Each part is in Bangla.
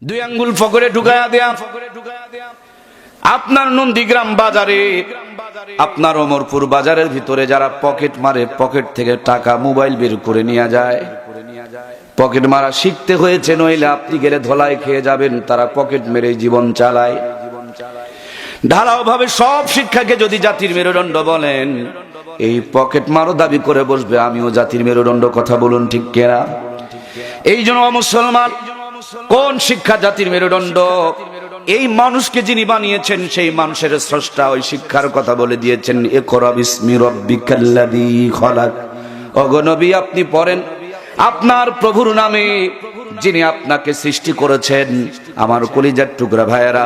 দুই আঙ্গুল ফকরে ঢুকায়া দেয়া। আপনার নন্দীগ্রাম বাজারে, আপনার ওমরপুর বাজারের ভিতরে যারা পকেট মারে, পকেট থেকে টাকা মোবাইল বের করে নিয়ে যায়, পকেট মারা শিখতে হয়েছে, নইলে আপনি গেলে ধোলাই খেয়ে যাবেন। তারা পকেট মেরে জীবন চালায়। ঢালাও ভাবে সব শিক্ষাকে যদি জাতির মেরুদণ্ড বলেন, এই পকেট মারো দাবি করে বসবে আমিও জাতির মেরুদণ্ড। কথা বলুন ঠিক কিনা? এই জন্য মুসলমান, কোন শিক্ষা জাতির মেরুদণ্ড? এই মানুষকে যিনি বানিয়েছেন সেই মানুষের স্রষ্টা ওই শিক্ষার কথা বলে দিয়েছেন, ইকরা বিসমি রাব্বিকাল্লাযী খলাক। ওগো নবী, আপনি পড়েন আপনার প্রভুর নামে যিনি আপনাকে সৃষ্টি করেছেন। আমার কলিজার টুকরা ভাইয়েরা,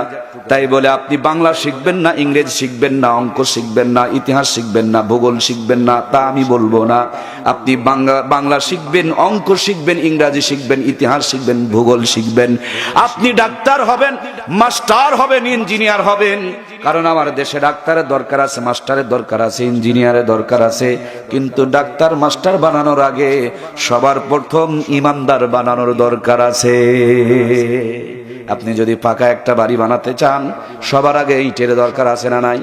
তাই বলে আপনি বাংলা শিখবেন না, ইংরেজি শিখবেন না, অঙ্ক শিখবেন না, ইতিহাস শিখবেন না, ভূগোল শিখবেন না, তা আমি বলবো না। আপনি বাংলা শিখবেন, অঙ্ক শিখবেন, ইংরেজি শিখবেন, ইতিহাস শিখবেন, ভূগোল শিখবেন। আপনি ডাক্তার হবেন, মাস্টার হবেন, ইঞ্জিনিয়ার হবেন। কারণ আমার দেশে ডাক্তারের দরকার আছে, মাস্টারের দরকার আছে, ইঞ্জিনিয়ারের দরকার আছে। কিন্তু ডাক্তার মাস্টার বানানোর আগে সবার প্রথম ইমানদার বানানোর দরকার আছে। আপনি যদি পাকা একটা বাড়ি বানাতে চান, সবার আগে ইটের দরকার আছে না নাই?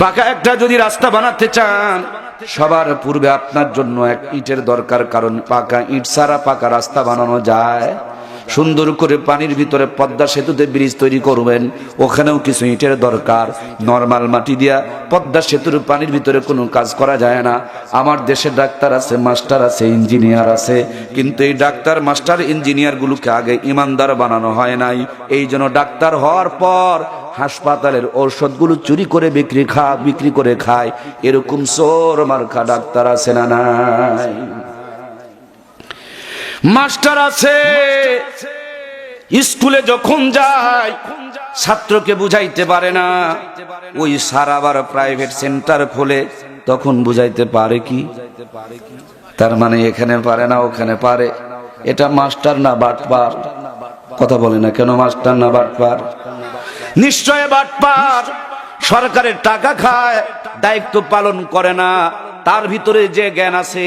পাকা একটা যদি রাস্তা বানাতে চান, সবার পূর্বে আপনার জন্য এক ইটের দরকার। কারণ পাকা ইট ছাড়া পাকা রাস্তা বানানো যায়? সুন্দর করে পানির ভিতরে পদ্মা সেতুতে ব্রিজ তৈরি করবেন, ওখানেও কিছু ইটের দরকার। নরমাল মাটি দিয়া পদ্মা সেতুর পানির ভিতরে কোনো কাজ করা যায় না। আমার দেশে ডাক্তার আছে, মাস্টার আছে, ইঞ্জিনিয়ার আছে, কিন্তু এই ডাক্তার, মাস্টার, ইঞ্জিনিয়ার গুলোকে আগে ইমানদার বানানো হয় নাই। এই জন্য ডাক্তার হওয়ার পর হাসপাতালের ঔষধগুলো চুরি করে বিক্রি করে খায়। এরকম চোর মার্কা ডাক্তার আছে না নাই? মাস্টার আছে, স্কুলে যখন যায় ছাত্রকে বুঝাইতে পারে না, ওই স্যার আবার প্রাইভেট সেন্টার খোলে, তখন বুঝাইতে পারে কি? তার মানে এখানে পারে না, ওখানে পারে। এটা মাস্টার না বাটপার? কথা বলে না কেন? মাস্টার না বাটপার? নিশ্চয় বাটপার। সরকারের টাকা খায়, দায়িত্ব পালন করে না। তার ভিতরে যে জ্ঞান আছে,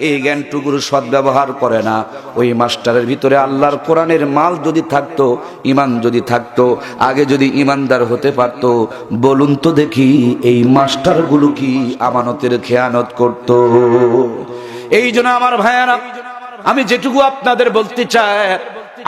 এই জ্ঞানটুকুর সদ্ব্যবহার করে না। ওই মাস্টারের ভিতরে আল্লাহর কোরআনের মাল যদি থাকতো, ইমান যদি থাকতো, আগে যদি ইমানদার হতে পারতো, বলুন তো দেখি এই মাস্টারগুলো কি আমানতের খেয়ানত করত? এই জন্য আমার ভাইয়ারা, আমি যেটুকু আপনাদের বলতে চাই,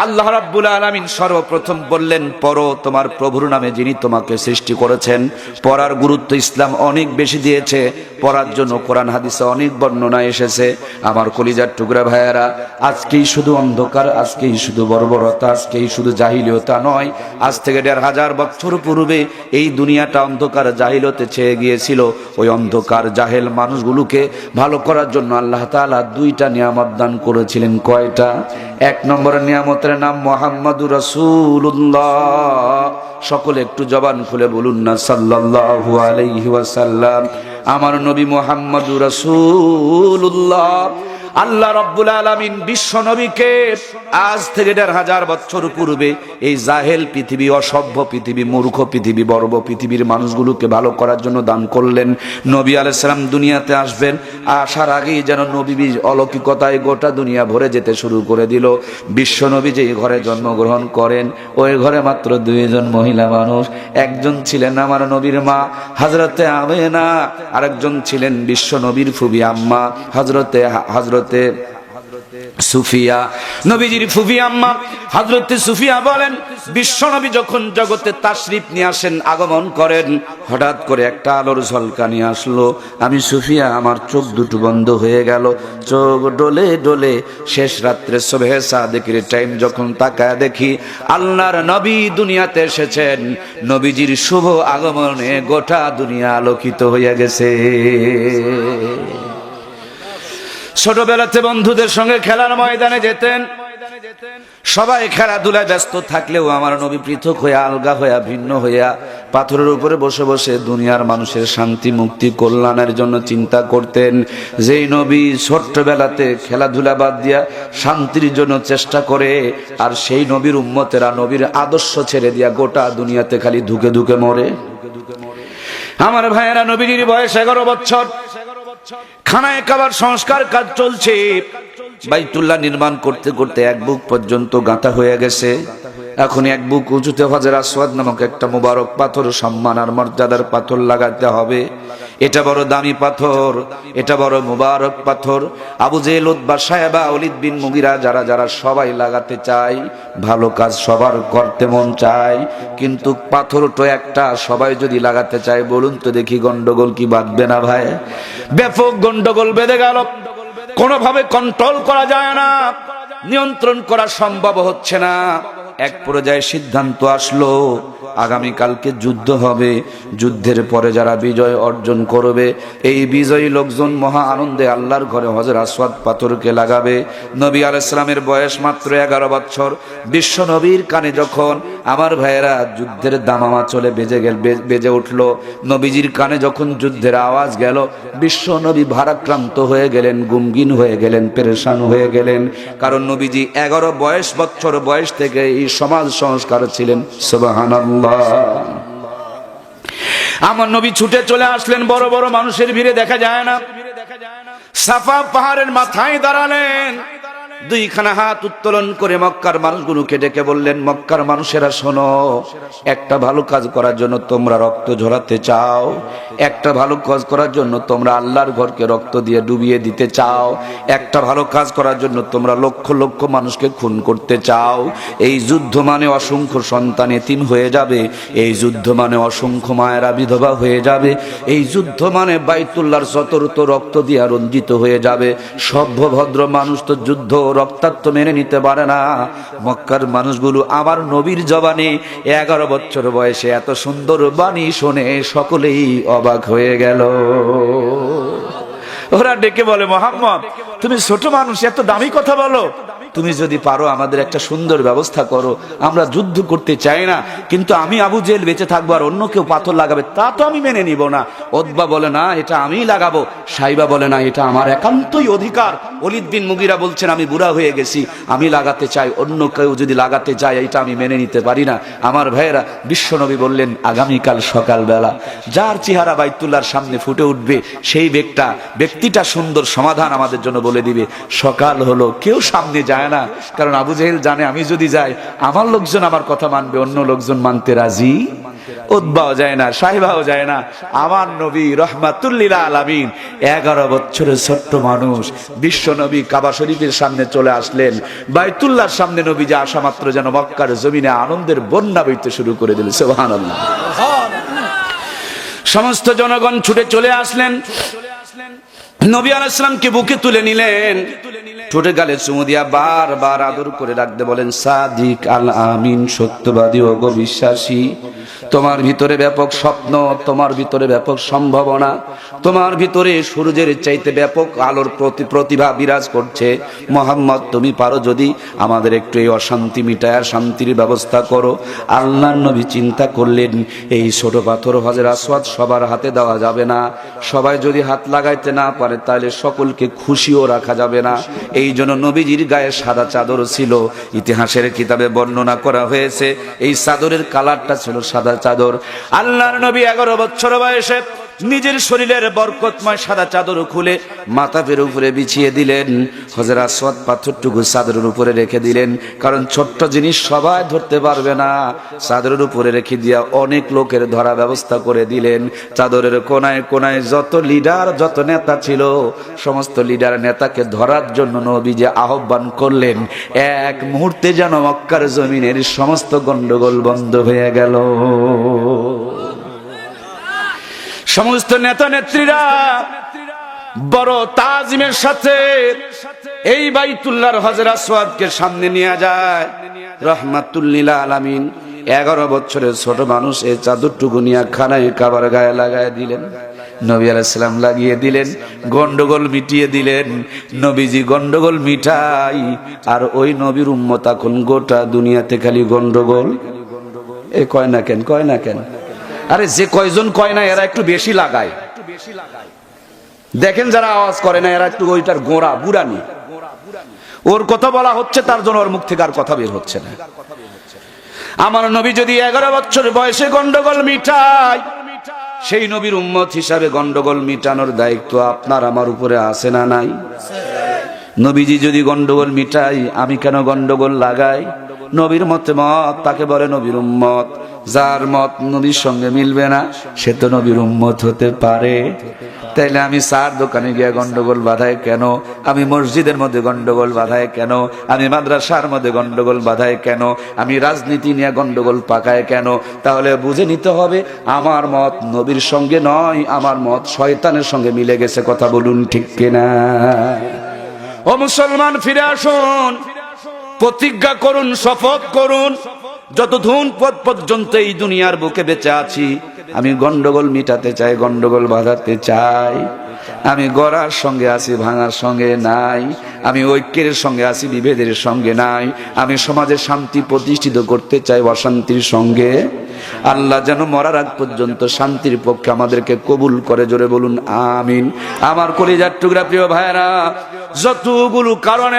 আল্লাহ রাব্বুল আলামিন সর্বপ্রথম বললেন, পড়ো তোমার প্রভুর নামে যিনি তোমাকে সৃষ্টি করেছেন। পড়ার গুরুত্ব ইসলাম অনেক বেশি দিয়েছে। পড়ার জন্য কোরআন হাদিসে অনেক বর্ণনা এসেছে। আমার কলিজার টুকরা ভাইয়েরা, আজকেই শুধু অন্ধকার, আজকেই শুধু বর্বরতা, আজকেই শুধু জাহিলিয়তা নয়। আজ থেকে ১৫০০ বছর পূর্বে এই দুনিয়াটা অন্ধকার জাহিলিয়তে ছেয়ে গিয়েছিল। ওই অন্ধকার জাহেল মানুষগুলোকে ভালো করার জন্য আল্লাহ তাআলা দুইটা নিয়ামত দান করেছিলেন। কয়টা? এক নম্বরের নিয়ামতের নাম মুহাম্মাদুর রাসূলুল্লাহ। সকলে একটু জবান খুলে বলুন না সাল্লাল্লাহু আলাইহি ওয়াসাল্লাম। আমার নবী মুহাম্মাদুর রাসূলুল্লাহ। আল্লাহ রাব্বুল আলামিন বিশ্ব নবীকে আজ থেকে ১৫০০ বছর পূর্বে এই জাহেল পৃথিবী, অসভ্য পৃথিবী, মূর্খ পৃথিবী, বর্ব পৃথিবীর মানুষগুলোকে ভালো করার জন্য দান করলেন। নবী আলাইহিস সালাম দুনিয়াতে আসবেন, আসার আগেই যেন নবীর অলৌকিকতায় গোটা দুনিয়া ভরে যেতে শুরু করে দিল। বিশ্ব নবী যে ঘরে জন্মগ্রহণ করেন, ওই ঘরে মাত্র ২ জন মহিলা মানুষ। একজন ছিলেন আমার নবীর মা হযরতে আমেনা, আরেকজন ছিলেন বিশ্ব নবীর ফুফি আম্মা হযরতে সুফিয়া। নবীজির ফুফি আম্মা হযরতে সুফিয়া বলেন, বিশ্ব নবী যখন জগতে তাশরিফ নিয়ে আসেন, আগমন করেন, হঠাৎ করে একটা আলোর ঝলকানি আসলো। আমি সুফিয়া, আমার চোখ দুটো বন্ধ হয়ে গেল, চোখ ডলে ডলে শেষ রাত্রে সুবহে সাদিকের টাইম যখন তাকায় দেখি আল্লাহর নবী দুনিয়াতে এসেছেন। নবীজির শুভ আগমনে গোটা দুনিয়া আলোকিত হয়ে গেছে। ছোটবেলাতে বন্ধুদের সঙ্গে খেলার ময়দানে যেতেন, সবাই খেলাধুলায় ব্যস্ত থাকলেও আমার নবী পৃথক হইয়া, আলগা হইয়া, ভিন্ন হইয়া পাথরের উপরে বসে বসে দুনিয়ার মানুষের শান্তি, মুক্তি, কল্যাণের জন্য চিন্তা করতেন। যেই নবী ছোট্টবেলাতে খেলাধুলা বাদ দিয়া শান্তির জন্য চেষ্টা করে, আর সেই নবীর উম্মতেরা নবীর আদর্শ ছেড়ে দিয়া গোটা দুনিয়াতে খালি ধুকে ধুকে মরে। আমার ভাইয়েরা, নবীজির বয়স 11 বছর। খানায় কাবার সংস্কার কাজ চলছে। বাইতুল্লাহ নির্মাণ করতে করতে এক বুক পর্যন্ত গাঁথা হয়ে গেছে। এখন এক বুক উঁচুতে হজের আসওয়াদ নামক একটা মুবারক পাথর, সম্মান আর মর্যাদার পাথর লাগাতে হবে। এটা বড় দামি পাথর, এটা বড় মুবারক পাথর। আবু জেহেল, উতবা, সায়বা, ওলীদ বিন মুগীরা যারা যারা সবাই লাগাতে চায়, ভালো কাজ সবার করতে মন চায়, কিন্তু পাথর তো একটা, সবাই যদি লাগাতে চায় বলুন তো দেখি গন্ডগোল কি বাঁধবে না ভাই? ব্যাপক গন্ডগোল বেঁধে গেল, কোনোভাবে কন্ট্রোল করা যায় না, নিয়ন্ত্রণ করা সম্ভব হচ্ছে না। এক পর্যায়ে সিদ্ধান্ত আসলো আগামীকালকে যুদ্ধ হবে, যুদ্ধের পরে যারা বিজয় অর্জন করবে এই বিজয়ী লোকজন মহা আনন্দে আল্লাহর ঘরে হজর আসওয়াদ পাথরকে লাগাবে। নবী আলাইহিস সালামের বয়স মাত্র 11 বছর। বিশ্ব নবীর কানে যখন আমার ভাইয়েরা যুদ্ধের দামামা চলে বেজে উঠলো, নবীজির কানে যখন যুদ্ধের আওয়াজ গেল, বিশ্ব নবী ভারাক্রান্ত হয়ে গেলেন, গুমগিন হয়ে গেলেন, পেরেশান হয়ে গেলেন। কারণ নবীজি 11 বছর বয়স থেকে এই সমাজ সংস্কার ছিলেন। সুবহানাল্লাহ। আমার নবী ছুটে চলে আসলেন, বড় বড় মানুষের ভিড়ে দেখা যায় না। সাফা পাহাড়ের মাথায় দাঁড়ালেন, দুইখানা হাত উত্তোলন করে মক্কার মানুষগুলোকে ডেকে বললেন, মক্কার মানুষেরা শোনো, একটা ভালো কাজ করার জন্য তোমরা রক্ত ঝরাতে চাও, একটা ভালো কাজ করার জন্য তোমরা আল্লাহর ঘরকে রক্ত দিয়ে ডুবিয়ে দিতে চাও, একটা ভালো কাজ করার জন্য তোমরা লক্ষ লক্ষ মানুষকে খুন করতে চাও। এই যুদ্ধ মানে অসংখ্য সন্তান এতিম হয়ে যাবে, এই যুদ্ধ মানে অসংখ্য মায়েরা বিধবা হয়ে যাবে, এই যুদ্ধ মানে বাইতুল্লাহর শতরত রক্ত দিয়ে রঞ্জিত হয়ে যাবে। সভ্য ভদ্র মানুষ তো যুদ্ধ রক্তাক্ত মেনে নিতে পারে না। মক্কার মানুষগুলো আমার নবীর জবানে 11 বছর বয়সে এত সুন্দর বাণী শুনে সকলেই অবাক হয়ে গেল। ওরা ডেকে বলে, মুহাম্মদ তুমি ছোট মানুষ, এত দামি কথা বলো, তুমি যদি পারো আমাদের একটা সুন্দর ব্যবস্থা করো, আমরা যুদ্ধ করতে চাই না, কিন্তু আমি আবু জেহেল বেঁচে থাকবো আর অন্য কেউ পাথর লাগাবে তা তো আমি মেনে নিব না। উতবা বলে, না এটা আমিই লাগাবো। সাইবা বলে, না এটা আমার একান্তই অধিকার। ওলীদ বিন মুগীরা বলছেন, আমি বুড়া হয়ে গেছি, আমি লাগাতে চাই, অন্য কেউ যদি লাগাতে চায় এটা আমি মেনে নিতে পারি না। আমার ভাইয়েরা, বিশ্বনবী বললেন, আগামীকাল সকালবেলা যার চেহারা বাইতুল্লাহর সামনে ফুটে উঠবে সেই ব্যক্তিটা সুন্দর সমাধান আমাদের জন্য বলে দিবে। সকাল হলো, কেউ সামনে যায় না, কারণ আবু জেহেল জানে আমি যদি যাই আমার লোকজন আমার কথা মানবে, অন্য লোকজন মানতে রাজি। উতবাও যায় না, সাইবাও যায় না। আমার নবী রাহমাতুল লিল আলামিন 11 বছরের ছোট্ট মানুষ, বিশ্ব নবী কাবা শরীফের সামনে চলে আসলেন। বাইতুল্লাহর সামনে নবী যে আসা মাত্র যেন মক্কার জমিনে আনন্দের বন্যা বইতে শুরু করে দিল। সুবহানাল্লাহ। সমস্ত জনগণ ছুটে চলে আসলেন, নবী আলাইহিস সালামকে বুকে তুলে নিলেন, ঠোঁটে গালে চুমু দিয়া বারবার আদর করে ডাকতে বলেন, সাদিক আল আমিন, সত্যবাদী ও গো বিশ্বাসী, তোমার ভিতরে ব্যাপক স্বপ্ন, তোমার ভিতরে ব্যাপক সম্ভাবনা, তোমার ভিতরে সূর্যের চাইতে ব্যাপক আলোর প্রতিভা বিরাজ করছে। মুহাম্মদ তুমি পারো যদি আমাদের একটু এই অশান্তি মিটায় শান্তির ব্যবস্থা করো। আল্লাহর নবী চিন্তা করলেন, এই ছোট পাথর হজর আসওয়াদ সবার হাতে দেওয়া যাবে না, সবাই যদি হাত লাগাইতে না পারে তাহলে সকলকে খুশিও রাখা যাবে না। এই জন্য নবীজির গায়ে সাদা চাদর ছিল, ইতিহাসের কিতাবে বর্ণনা করা হয়েছে এই চাদরের কালারটা ছিল সাদা চাদর। আল্লাহর নবী 11 বছর বয়সে নিজের শরীরের বরকতময় সাদা চাদর খুলে মাথার উপরে বিছিয়ে দিলেন, হজর আসওয়াদ পাথরটুকু চাদরের উপরে রেখে দিলেন, কারণ ছোট্ট জিনিস সবাই ধরতে পারবে না। চাদরের উপরে রেখে দিয়া অনেক লোকের ধরা ব্যবস্থা করে দিলেন। চাদরের কোনায় কোনায় যত লিডার যত নেতা ছিল সমস্ত লিডার নেতাকে ধরার জন্য নবীজি আহ্বান করলেন। এক মুহূর্তে যেন মক্কার জমিনের সমস্ত গন্ডগোল বন্ধ হয়ে গেল। সমস্ত নেতা নেত্রীরা বড় তাজিমের সাথে এই বাইতুল্লাহর হজর আসওয়াদকে সামনে নিয়ে যায়। রাহমাতুল লিল আলামিন 11 বছরের ছোট মানুষ এই চাদরটুকু নিয়ে খানায় কাবার গায়ে লাগায় দিলেন। নবী আলাইহিস সালাম লাগিয়ে দিলেন, গন্ডগোল মিটিয়ে দিলেন। নবীজি গন্ডগোল মিটাই আর ওই নবীর উম্মত এখন গোটা দুনিয়াতে খালি গন্ডগোল। এ কয় না কেন? আরে যে কয়জন কয় না এরা একটু বেশি লাগায়। দেখেন যারা আওয়াজ করে না এরা একটু ওইটার গোড়া বুড়ানি, ওর কথা বলা হচ্ছে তার জন্য ওর মুখ থেকে আর কথা বের হচ্ছে না। আমার নবী যদি 11 বছর বয়সে গন্ডগোল মিটায়, সেই নবীর উম্মত হিসাবে গন্ডগোল মিটানোর দায়িত্ব আপনার আমার উপরে আছে না নাই? নবীজি যদি গন্ডগোল মিটাই, আমি কেন গন্ডগোল লাগাই? নবীর মতে মত তাকে বলে নবীর উম্মত। যার মত নবীর সঙ্গে মিলবে না সে তো নবীর উম্মত হতে পারে। তাইলে আমি চার দোকানে গিয়ে গন্ডগোল বাধাই কেন? আমি মসজিদের মধ্যে গন্ডগোল বাধাই কেন? আমি মাদ্রাসার মধ্যে গন্ডগোল বাধাই কেন? আমি রাজনীতি নিয়ে গন্ডগোল পাকায় কেন? তাহলে বুঝে নিতে হবে আমার মত নবীর সঙ্গে নয়, আমার মত শয়তানের সঙ্গে মিলে গেছে। কথা বলুন ঠিক কিনা? ও মুসলমান, ফিরে আসুন, প্রতিজ্ঞা করুন, শপথ করুন, যতদিন পর্যন্ত এই দুনিয়ার বুকে বেঁচে আছি আমি গন্ডগোল মিটাতে চাই, গন্ডগোল বাঁধাতে চাই। আমি গড়ার সঙ্গে আছি, ভাঙার সঙ্গে নাই। আমি ঐক্যের সঙ্গে আছি, বিভেদের সঙ্গে নাই। আমি সমাজে শান্তি প্রতিষ্ঠিত করতে চাই, অশান্তির সঙ্গে। আল্লাহ যেন মরার আগ পর্যন্ত শান্তির পক্ষে আমাদেরকে কবুল করে। জোরে বলুন আমিন। আমার কলিজার টুকরা প্রিয় ভাইরা, যতগুলো কারণে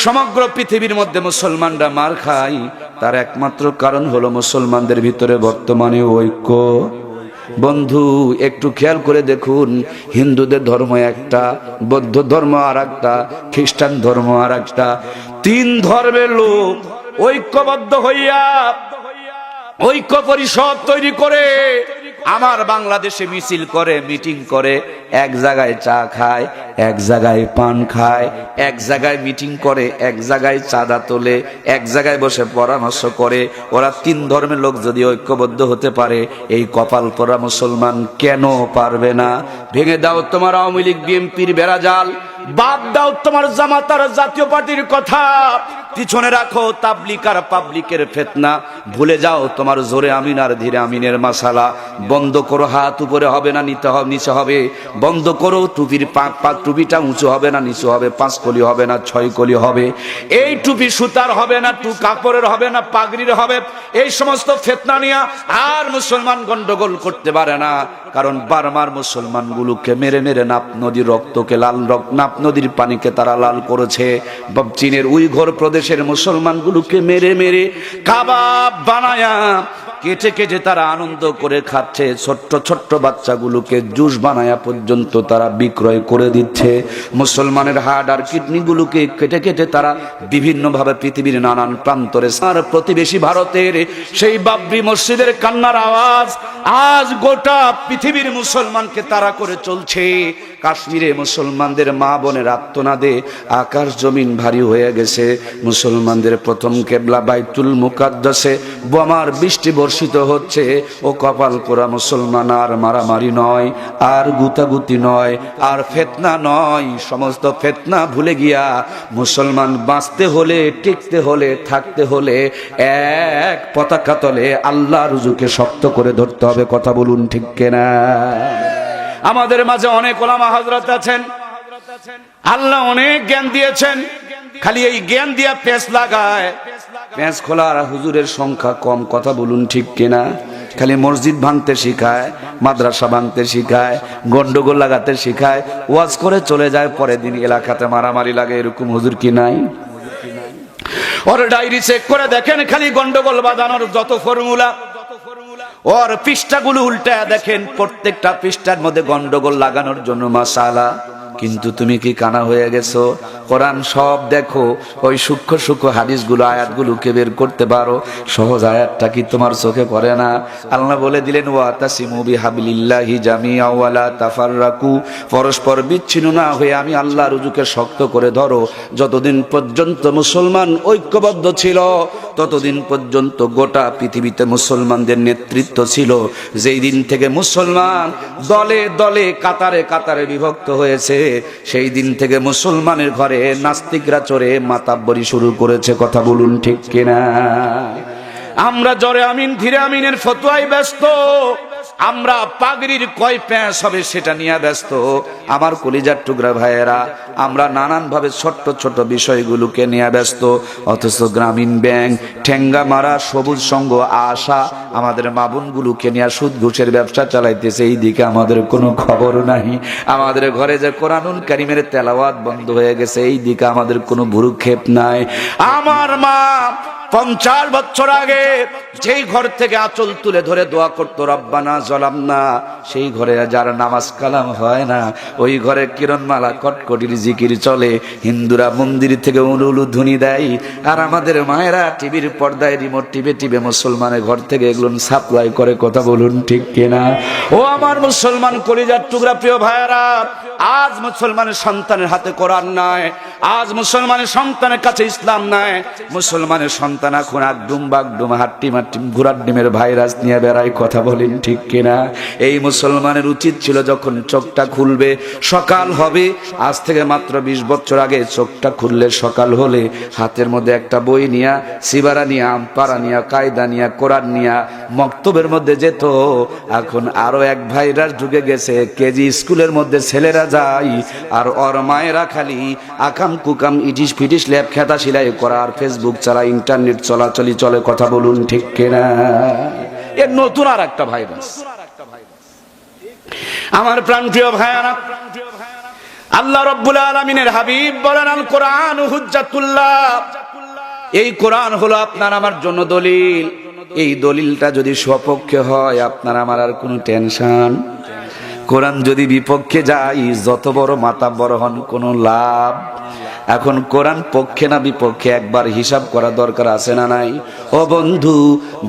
সমগ্র পৃথিবীর মধ্যে মুসলমানরা মার খায় তার একমাত্র কারণ হলো মুসলমানদের ভিতরে বর্তমানে ঐক্য। বন্ধু, একটু খেয়াল করে দেখুন, হিন্দুদের ধর্ম একটা, বৌদ্ধ ধর্ম আর একটা, খ্রিস্টান ধর্ম আর একটা, তিন ধর্মের লোক ঐক্যবদ্ধ হইয়া ঐক্য পরিষদ তৈরি করে আমার বাংলাদেশে মিছিল করে, মিটিং করে, এক জায়গায় চা খায়, এক জায়গায় পান খায়, এক জায়গায় মিটিং করে, এক জায়গায় চাঁদা তোলে, এক জায়গায় বসে পরামর্শ করে। ওরা তিন ধর্মের লোক যদি ঐক্যবদ্ধ হতে পারে, এই কপাল পরা মুসলমান কেন পারবে না? ভেঙে দাও তোমার আওয়ামী লীগ বিএনপির বেড়াজাল, বাদ দাও তোমার জামাত আর জাতীয় পার্টির কথা, পিছনে রাখো তাবলিগ আর পাবলিকের ফিতনা, ভুলে যাও তোমার জোরে আমিন আর ধীরে আমিনের মাসালা। বন্ধ করো, হাত উপরে হবে না নিচে হবে। বন্ধ করো, টুপির টুপিটা উঁচু হবে না নিচু হবে, 5 কলি হবে না 6 কলি হবে। এই টুপি সুতার হবে না, কাপড়ের হবে না পাগড়ির হবে। এই সমস্ত ফিতনা নিয়ে আর মুসলমান গন্ডগোল করতে পারে না, কারণ বারবার মুসলমানগুলোকে মেরে মেরে নাপ নদীর রক্তকে লাল নাপ নদীর পানিকে তারা লাল করেছে। চীনের উইঘুর প্রদেশের মুসলমানগুলোকে মেরে মেরে কাবাব বানায়া কেটে কেটে তারা আনন্দ করে খাচ্ছে। ছোট্ট ছোট্ট বাচ্চাগুলোকে জুস বানায়া পর্যন্ত তারা বিক্রয় করে দিচ্ছে। মুসলমানের হাড় আর কিডনিগুলোকে কেটে কেটে তারা বিভিন্নভাবে পৃথিবীর নানান প্রান্তরে। আর প্রতিবেশী ভারতের সেই বাবরি মসজিদের কান্নার আওয়াজ আজ গোটা পৃথিবীর মুসলমানকে তারা করে চলছে। কাশ্মীরে মুসলমানদের মা বোনের আত্মনাদে আকাশ জমিন ভারী হয়ে গেছে। মুসলমানদের প্রথম কেবলা বাইতুল মুকাদ্দাসে বোমার বৃষ্টি বর্ষিত হচ্ছে। ও কপাল পোড়া মুসলমান, আর মারামারি নয়, আর গুতাগুতি নয়, আর ফিতনা নয়। সমস্ত ফিতনা ভুলে গিয়া মুসলমান বাঁচতে হলে, টিকতে হলে, থাকতে হলে এক পতাকা তলে আল্লাহ রুজুকে শক্ত করে ধরতে হবে। কথা বলুন ঠিক কিনা? আমাদের মাঝে অনেক ওলামা হযরত আছেন, আল্লাহ অনেক জ্ঞান দিয়েছেন, খালি এই জ্ঞান দিয়া পেঁচ লাগায়। পেঁচ খোলার হুজুরের সংখ্যা কম। কথা বলুন ঠিক কিনা? খালি মসজিদ ভাঙতে শিখায়, মাদ্রাসা ভাঙতে শিখায়, গন্ডগোল লাগাতে শিখায়, ওয়াজ করে চলে যায়, পরের দিন এলাকাতে মারামারি লাগে। এরকম হুজুর কি নাই? ওর ডায়েরি চেক করে দেখেন, খালি গন্ডগোল বাঁধানোর যত ফর্মুলা। ওর পৃষ্ঠাগুলো উল্টায় দেখেন, প্রত্যেকটা পৃষ্ঠার মধ্যে গন্ডগোল লাগানোর জন্য মাসালা। কিন্তু তুমি কি কানা হয়ে গেছো? কোরআন সব দেখো, ওই সূক্ষ্ম সূক্ষ্ম হাদিসগুলো আয়াতগুলোকে বের করতে পারো। সহজ আয়াতটা কি তোমার চোখে পড়ে না? আল্লাহ বলে দিলেন, ওয়াতাসিমু বিহাবলিল্লাহি জামিআ ওয়া লা তাফাররাকু, পরস্পর বিচ্ছিন্ন না হয়ে আমি আল্লাহর রুজুকে শক্ত করে ধরো। যতদিন পর্যন্ত মুসলমান ঐক্যবদ্ধ ছিল ততদিন পর্যন্ত গোটা পৃথিবীতে মুসলমানদের নেতৃত্ব ছিল। যেই দিন থেকে মুসলমান দলে দলে কাতারে কাতারে বিভক্ত হয়েছে, সেই দিন থেকে মুসলমানের ঘরে নাস্তিকরা চড়ে মাতাব্বরি শুরু করেছে। কথা বলুন ঠিক কিনা? আমরা জোরে আমিন ধীরে আমিনের ফতোয়ায় ব্যস্ত, আমরা পাগড়ির কয় প্যাঁচ হবে সেটা নিয়ে ব্যস্ত। আমার কলিজার টুকরা ভাইয়েরা, আমরা নানান ভাবে ছোট্ট ছোট বিষয়গুলোকে নিয়ে ব্যস্ত। অথচ গ্রামীণ ব্যাংক, ঠেঙ্গা মারা, সবুজ সংঘ, আশা আমাদের মাবুনগুলোকে নিয়ে সুদ ঘুষের ব্যবসা চালাইতেছে, এই দিকে আমাদের কোনো খবর নাই। আমাদের ঘরে যে কোরআনুল কারীমের তেলাওয়াত বন্ধ হয়ে গেছে, এই দিকে আমাদের কোনো ভুরুক্ষেপ নাই। আমার মা 50 বছর আগে যেই ঘর থেকে আঁচল তুলে ধরে দোয়া করতো রব্বানা জালামনা, সেই ঘরে যার নামাজ কালাম হয় না, ওই ঘরে কিরণমালা কটকটির জিকির চলে, হিন্দুরা মন্দির থেকে উলুলু ধ্বনি দেয়, আর আমাদের মায়েরা টিভির পর্দায় রিমোট টিপে টিপে মুসলমানের ঘর থেকে এগুলো সাপ্লাই করে। কথা বলুন ঠিক কিনা? ও আমার মুসলমান কলিজার টুকরা প্রিয় ভাইয়েরা, আজ মুসলমানের সন্তানের হাতে কোরআন নাই, আজ মুসলমানের সন্তানের কাছে ইসলাম নাই। মুসলমানের সন্তান এখন একদম বাগডুম হাট্টি মাট্টি ঘোড়ার ডিমের ভাইরাস নিয়ে বেড়ায়। কথা বলেন ঠিক কিনা? এই মুসলমানের উচিত ছিল যখন চোখটা খুলবে, সকাল হবে, আজ থেকে মাত্র 20 বছর আগে চোখটা খুললে সকাল হলে হাতের মধ্যে একটা বই নিয়া, সিবারা নিয়া, আমপারা নিয়া, কায়দা নিয়া, কোরআন নিয়া মক্তবের মধ্যে যেত। এখন আরো এক ভাইরাস ঢুকে গেছে, কেজি স্কুলের মধ্যে ছেলেরা যায় আর ওর মায়েরা খালি আকাম কুকাম ইটিস ফিটিস ল্যাব খেতা সিলাই করা আর ফেসবুক চালা, ইন্টারনেট চলাচলি চলে। কথা বলুন ঠিক কিনা? এর নতুন আর একটা ভাইরাস। আমার প্রাণপ্রিয় ভাইয়ারা, আল্লাহ রাব্বুল আলামিনের হাবিব বলেন, আল কোরআন হুজ্জাতুল্লাহ, এই কোরআন হলো আপনার আমার জন্য দলিল। এই দলিলটা যদি সপক্ষে হয় আপনার আমার আর কোনো টেনশন। কোরআন যদি বিপক্ষে যায়, যত বড় মাতাব্বর হন কোনো লাভ। এখন কোরআন পক্ষে না বিপক্ষে একবার হিসাব করা দরকার আছে না নাই? ও বন্ধু,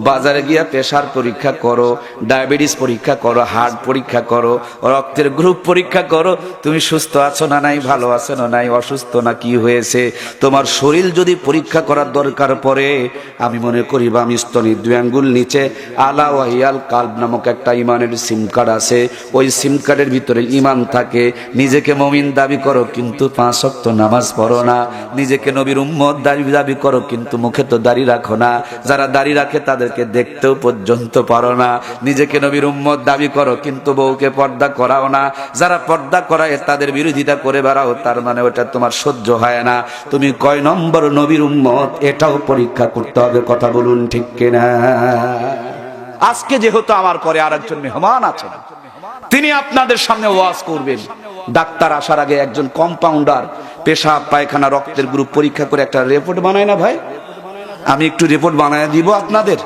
বাজারে গিয়া প্রেসার পরীক্ষা করো, ডায়াবেটিস পরীক্ষা করো, হার্ট পরীক্ষা করো, রক্তের গ্রুপ পরীক্ষা করো, তুমি সুস্থ আছো না নাই, ভালো আছো না নাই, অসুস্থ না কি হয়েছে। তোমার শরীর যদি পরীক্ষা করার দরকার পড়ে, আমি মনে করি বাম স্তনি 2 আঙ্গুল নিচে আলা ওয়াহিয়াল কালব নামক একটা ইমানের সিম কার্ড আছে। ওই সিম কার্ডের ভিতরে ইমান থাকে। নিজেকে মুমিন দাবি করো কিন্তু 5 ওয়াক্ত নামাজ পড়ো না। নিজেকে নবীর উম্মত দাবি করো কিন্তু মুখে তো দাড়ি রাখো না। যারা দাড়ি রাখে তাদেরকে দেখতেও পর্যন্ত পারো না। নিজেকে নবীর উম্মত দাবি করো কিন্তু বউকে পর্দা করাও না। যারা পর্দা করায় তাদের বিরোধিতা করে বেড়াও, তার মানে ওটা তোমার সহ্য হয় না। তুমি কয় নম্বর নবীর উম্মত, এটাও পরীক্ষা করতে হবে। কথা বলুন ঠিক কিনা? আজকে যেহেতু আমার পরে আরেকজন মেহমান আছেন, তিনি আপনাদের সামনে ওয়াজ করবেন। ডাক্তার আসার আগে একজন কম্পাউন্ডার পেশাব পায়খানা রক্তের গ্রুপ পরীক্ষা করে একটা রিপোর্ট বানায় না ভাই? আমি একটু রিপোর্ট বানায় দিব আপনাদের।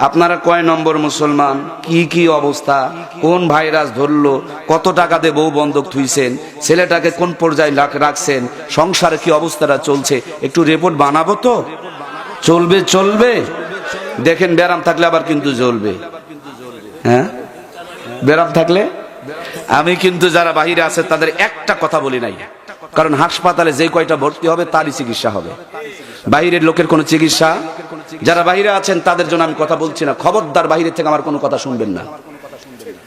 আপনারা কয় নম্বর মুসলমান, কি কি অবস্থা, কোন ভাইরাস ধরলো, কত টাকা দিয়ে বউ বন্ধক থুইছেন, ছেলেটাকে কোন পর্যায়ে রাখছেন, সংসারে কি অবস্থাটা চলছে, একটু রিপোর্ট বানাবো তো? চলবে? চলবে। দেখেন ব্যারাম থাকলে আবার কিন্তু জ্বলবে। হ্যাঁ, ব্যারাম থাকলে। আমি কিন্তু যারা বাহিরে আছে তাদের একটা কথা বলি নাই, কারণ হাসপাতালে যে কয়টা ভর্তি হবে তারই চিকিৎসা হবে, বাহিরের লোকের কোনো চিকিৎসা। যারা বাহিরে আছেন তাদের জন্য আমি কথা বলছি না। খবরদার বাইরে থেকে আমার কোনো কথা শুনবেন না,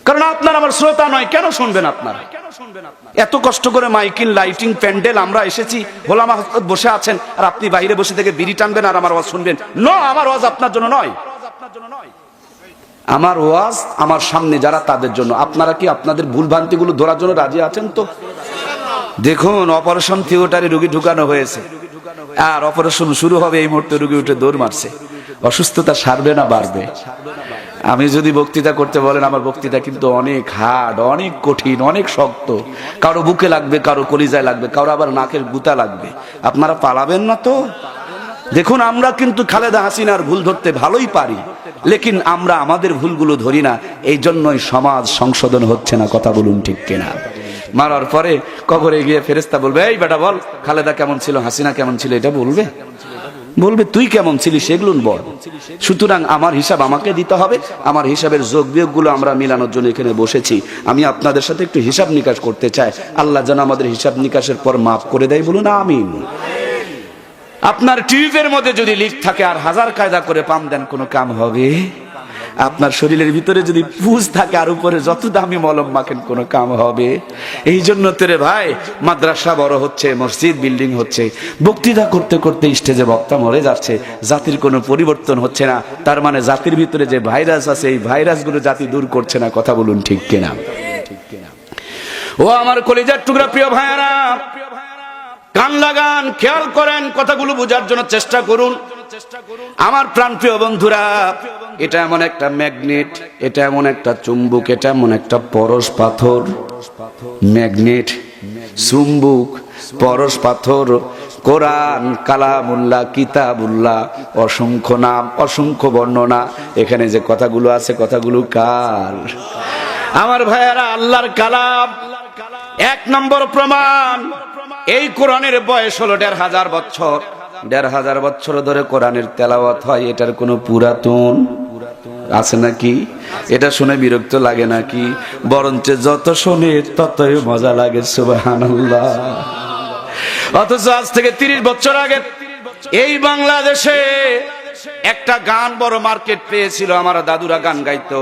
কারণ আপনার আমার শ্রোতা নয়। কেন শুনবেন আপনারা? এত কষ্ট করে মাইকিং, লাইটিং, প্যান্ডেল, আমরা এসেছি, ওলামা হযরত বসে আছেন, আর আপনি বাইরে বসে থেকে বিড়ি টানবেন আর আমার ওয়াজ শুনবেন? না, আমার ওয়াজ আপনার জন্য নয়। আমার ওয়াজ আমার সামনে যারা তাদের জন্য। আপনারা কি আপনাদের ভুল ভ্রান্তিগুলো ধরার জন্য রাজি আছেন তো? দেখুন, অপারেশন থিয়েটারে রোগী ঢুকানো হয়েছে, আর অপারেশন শুরু হবে এই মুহূর্তে রোগী উঠে দৌড় মারছে। অসুস্থতা সারবে না বাড়বে? আমি যদি বক্তৃতা করতে বলেন, আমার বক্তৃতা কিন্তু অনেক হার্ড, অনেক কঠিন, অনেক শক্ত। কারো বুকে লাগবে, কারো কলিজায় লাগবে, কারো আবার নাকের গুতা লাগবে। আপনারা পালাবেন না তো? দেখুন, আমরা কিন্তু খালেদা হাসিনার ভুল ধরতে ভালোই পারি, লেকিন আমরা আমাদের ভুলগুলো ধরি না। এই জন্যই সমাজ সংশোধন হচ্ছে না। কথা বলুন ঠিক কিনা? মারার পরে কবরে গিয়ে ফেরেশতা বলবে, এই বেটা বল, খালেদা কেমন ছিল, হাসিনা কেমন ছিল, এটা বলবে? বলবে তুই কেমন ছিলি সেগুলো বল। সুতরাং আমার হিসাব আমাকে দিতে হবে। আমার হিসাবের যোগ বিয়োগ গুলো আমরা মিলানোর জন্য এখানে বসেছি। আমি আপনাদের সাথে একটু হিসাব নিকাশ করতে চাই। আল্লাহ যেন আমাদের হিসাব নিকাশের পর মাফ করে দেয়, বলুন আমিন। আপনার টিউবের মধ্যে যদি লিক থাকে আর হাজার কায়দা করে পাম দেন, কোনো কাম হবে? আপনার শরীরের ভিতরে যদি পুজ থাকে আর উপরে যত দামি মলম মাখেন, কোনো কাম হবে? এই জন্য তেরে ভাই, মাদ্রাসা বড় হচ্ছে, মসজিদ বিল্ডিং হচ্ছে, বক্তৃতা করতে করতে স্টেজে বক্তা মরে যাচ্ছে, জাতির কোনো পরিবর্তন হচ্ছে না। তার মানে জাতির ভিতরে যে ভাইরাস আছে, এই ভাইরাসগুলো জাতি দূর করছে না। কথা বলুন ঠিক কিনা? ও আমার কলিজার টুকরা প্রিয় ভাইয়েরা, কান লাগান, খেয়াল করেন, কথাগুলো বোঝার জন্য চেষ্টা করুন। আমার প্রাণপ্রিয় বন্ধুরা, এটা এমন একটা ম্যাগনেট, এটা এমন একটা চুম্বক, এটা এমন একটা পরশ পাথর। ম্যাগনেট, চুম্বক, পরশ পাথর, কোরআন, কালামুল্লাহ, কিতাবুল্লাহ, অসংখ্য নাম, অসংখ্য বর্ণনা। এখানে যে কথাগুলো আছে, কথাগুলো কার? আমার ভাইয়েরা, আল্লাহর কালাম। 1 নম্বর প্রমাণ, এই কোরআনের বয়স হলো ১,৫০০ বছর। ১,৫০০ বছর ধরে কোরআনের তেলাওয়াত হয়, এটার কোনো পুরাতন আছে নাকি? এটা শুনে বিরক্ত লাগে নাকি? বরঞ্চ যত শোনে ততই মজা লাগে। সুবহানাল্লাহ। অথচ আজ থেকে ৩০ বছর আগে এই বাংলাদেশে একটা গান বড় মার্কেট পেয়েছিল। আমার দাদুরা গান গাইতো।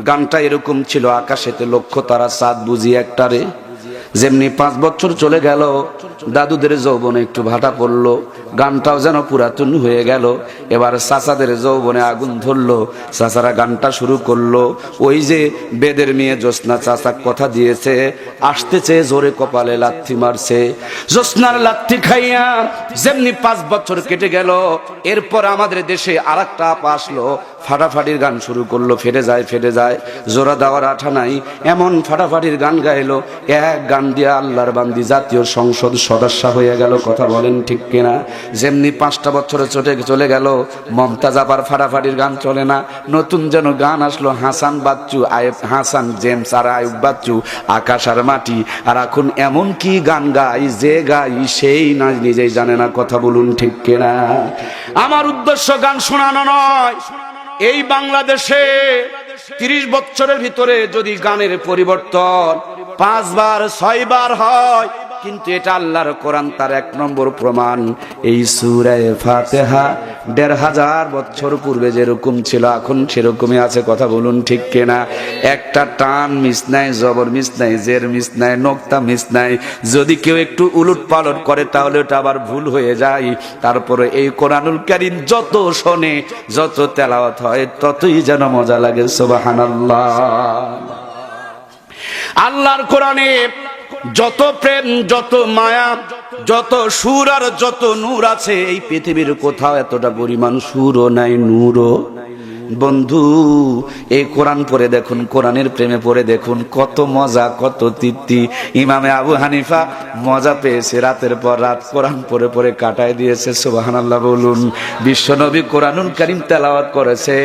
গানটা এরকম ছিল, আকাশেতে লক্ষ্য তারা চাঁদ বুঝি একটারে। যেমনি ৫ বছর চলে গেল, দাদুদের যৌবনে একটু ভাটা পড়লো, গানটাও যেন পুরাতন হয়ে গেল। এবার চাচাদের যৌবনে আগুন ধরলো, চাচারা গানটা শুরু করলো। ওই যে বেদের মেয়ে জ্যোৎস্না চাচা কথা দিয়েছে, আসতেছে জোরে কপালে লাথি মারছে। জ্যোৎস্নার লাথি খাইয়া যেমনি ৫ বছর কেটে গেল, এরপর আমাদের দেশে আর একটা আপা আসলো, ফাটাফাটির গান শুরু করলো। ফেটে যায় ফেটে যায়, জোড়া দেওয়ার আঠা নাই, এমন ফাটাফাটির গান গাইলো। এক গান দিয়ে আল্লাহর বান্দি জাতীয় সংসদ সদস্য হয়ে গেল। কথা বলেন ঠিক কিনা? যেমনি ৫টা বছরে চলে গেল, মমতাজ আবার ফাটাফাটির গান চলে না। নতুন যেন গান আসলো, হাসান বাচ্চু, হাসান জেমস আর আয়ুব বাচ্চু, আকাশ আর মাটি। আর এখন এমন কি গান গাই, যে গাই সেই না নিজেই জানে না। কথা বলুন ঠিক কিনা? আমার উদ্দেশ্য গান শোনানো নয়। এই বাংলাদেশে ৩০ বছরের ভিতরে যদি গানের পরিবর্তন ৫ বার ৬ বার হয়, কিন্তু এটা আল্লাহর কোরআন, তার ১ নম্বর প্রমাণ। এই সূরা ফাতিহা ১,৫০০ বছর পূর্বে যেরকম ছিল এখন সেরকমই আছে। কথা বলুন ঠিক কিনা? একটা টান মিস নাই, জবর মিস নাই, জের মিস নাই, নোক্তা মিস নাই। যদি কেউ একটু উলট পালট করে তাহলে ওটা আবার ভুল হয়ে যায়। তারপরে এই কোরআনুল কারীম যত শোনে, যত তেলাওয়াত হয়, ততই যেন মজা লাগে। সুবহানাল্লাহ। আল্লাহর কোরআনে যত প্রেম, যত মায়া, যত সুর আর যত নূর আছে, এই পৃথিবীর কোথাও এতটা পরিমাণ সুরও নাই, নূরও। বন্ধু, এই কোরআন পড়ে দেখুন, কোরআনের প্রেমে পড়ে দেখুন, কত মজা, কত তৃপ্তি। ইমামে আবু হানিফা মজা পেয়েছে, রাতের পর রাত কোরআন পড়ে পড়ে কাটায় দিয়েছে। সুবহানাল্লাহ বলুন। বিশ্বনবী কোরআনুল কারীম তেলাওয়াত করেছে,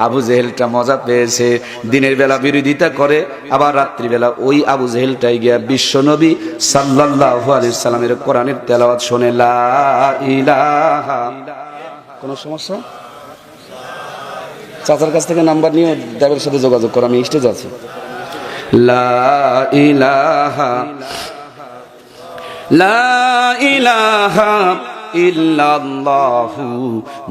আবু জেহেলটা মজা পেয়েছে। দিনের বেলা বিরোধিতা করে, আবার রাত্রিবেলা ওই আবু জেহেলটাই গিয়া বিশ্বনবী সাল্লাল্লাহু আলাইহি সাল্লামের কোরআনের তেলাওয়াত শুনে লা ইলাহা। কোনো সমস্যা? চাচার কাছ থেকে নাম্বার নিয়ে দেবের সাথে যোগাযোগ করো, আমি স্টেজ আছি। লা ইলাহা লা ইলাহা ইল্লাল্লাহু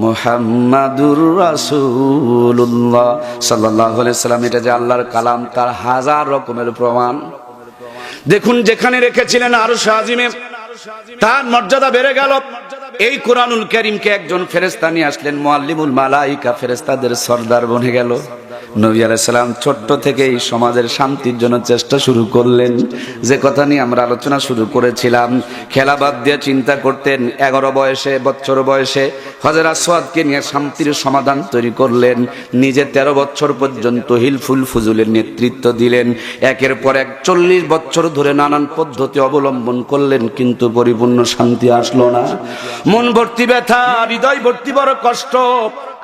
মুহাম্মাদুর রাসূলুল্লাহ সাল্লাল্লাহু আলাইহি সাল্লাম। এটা যে আল্লাহর কালাম, তার হাজার রকমের প্রমাণ। দেখুন, যেখানে রেখেছিলেন আরশ আজিমে, তার মর্যাদা বেড়ে গেল। এই কোরআনুল কারীমকে একজন ফেরেশতা নিয়ে আসলেন, মুআল্লিমুল মালায়েকা, ফেরেশতাদের সরদার বনে গেল। নবী আলাইহিস সালাম ছোট্ট থেকেই সমাজের শান্তির জন্য চেষ্টা শুরু করলেন। যে কথা নিয়ে আমরা আলোচনা শুরু করেছিলাম, খেলা বাদ দিয়ে চিন্তা করতেন। 11 বছর বয়সে হযরত আসওয়াদকে নিয়ে শান্তির সমাধান তৈরি করলেন। নিজে 13 বছর পর্যন্ত হিলফুল ফুজুলের নেতৃত্ব দিলেন। একের পর এক 40 বছর ধরে নানান পদ্ধতি অবলম্বন করলেন, কিন্তু পরিপূর্ণ শান্তি আসলো না। মন ভর্তি ব্যথা, হৃদয় ভর্তি বড় কষ্ট।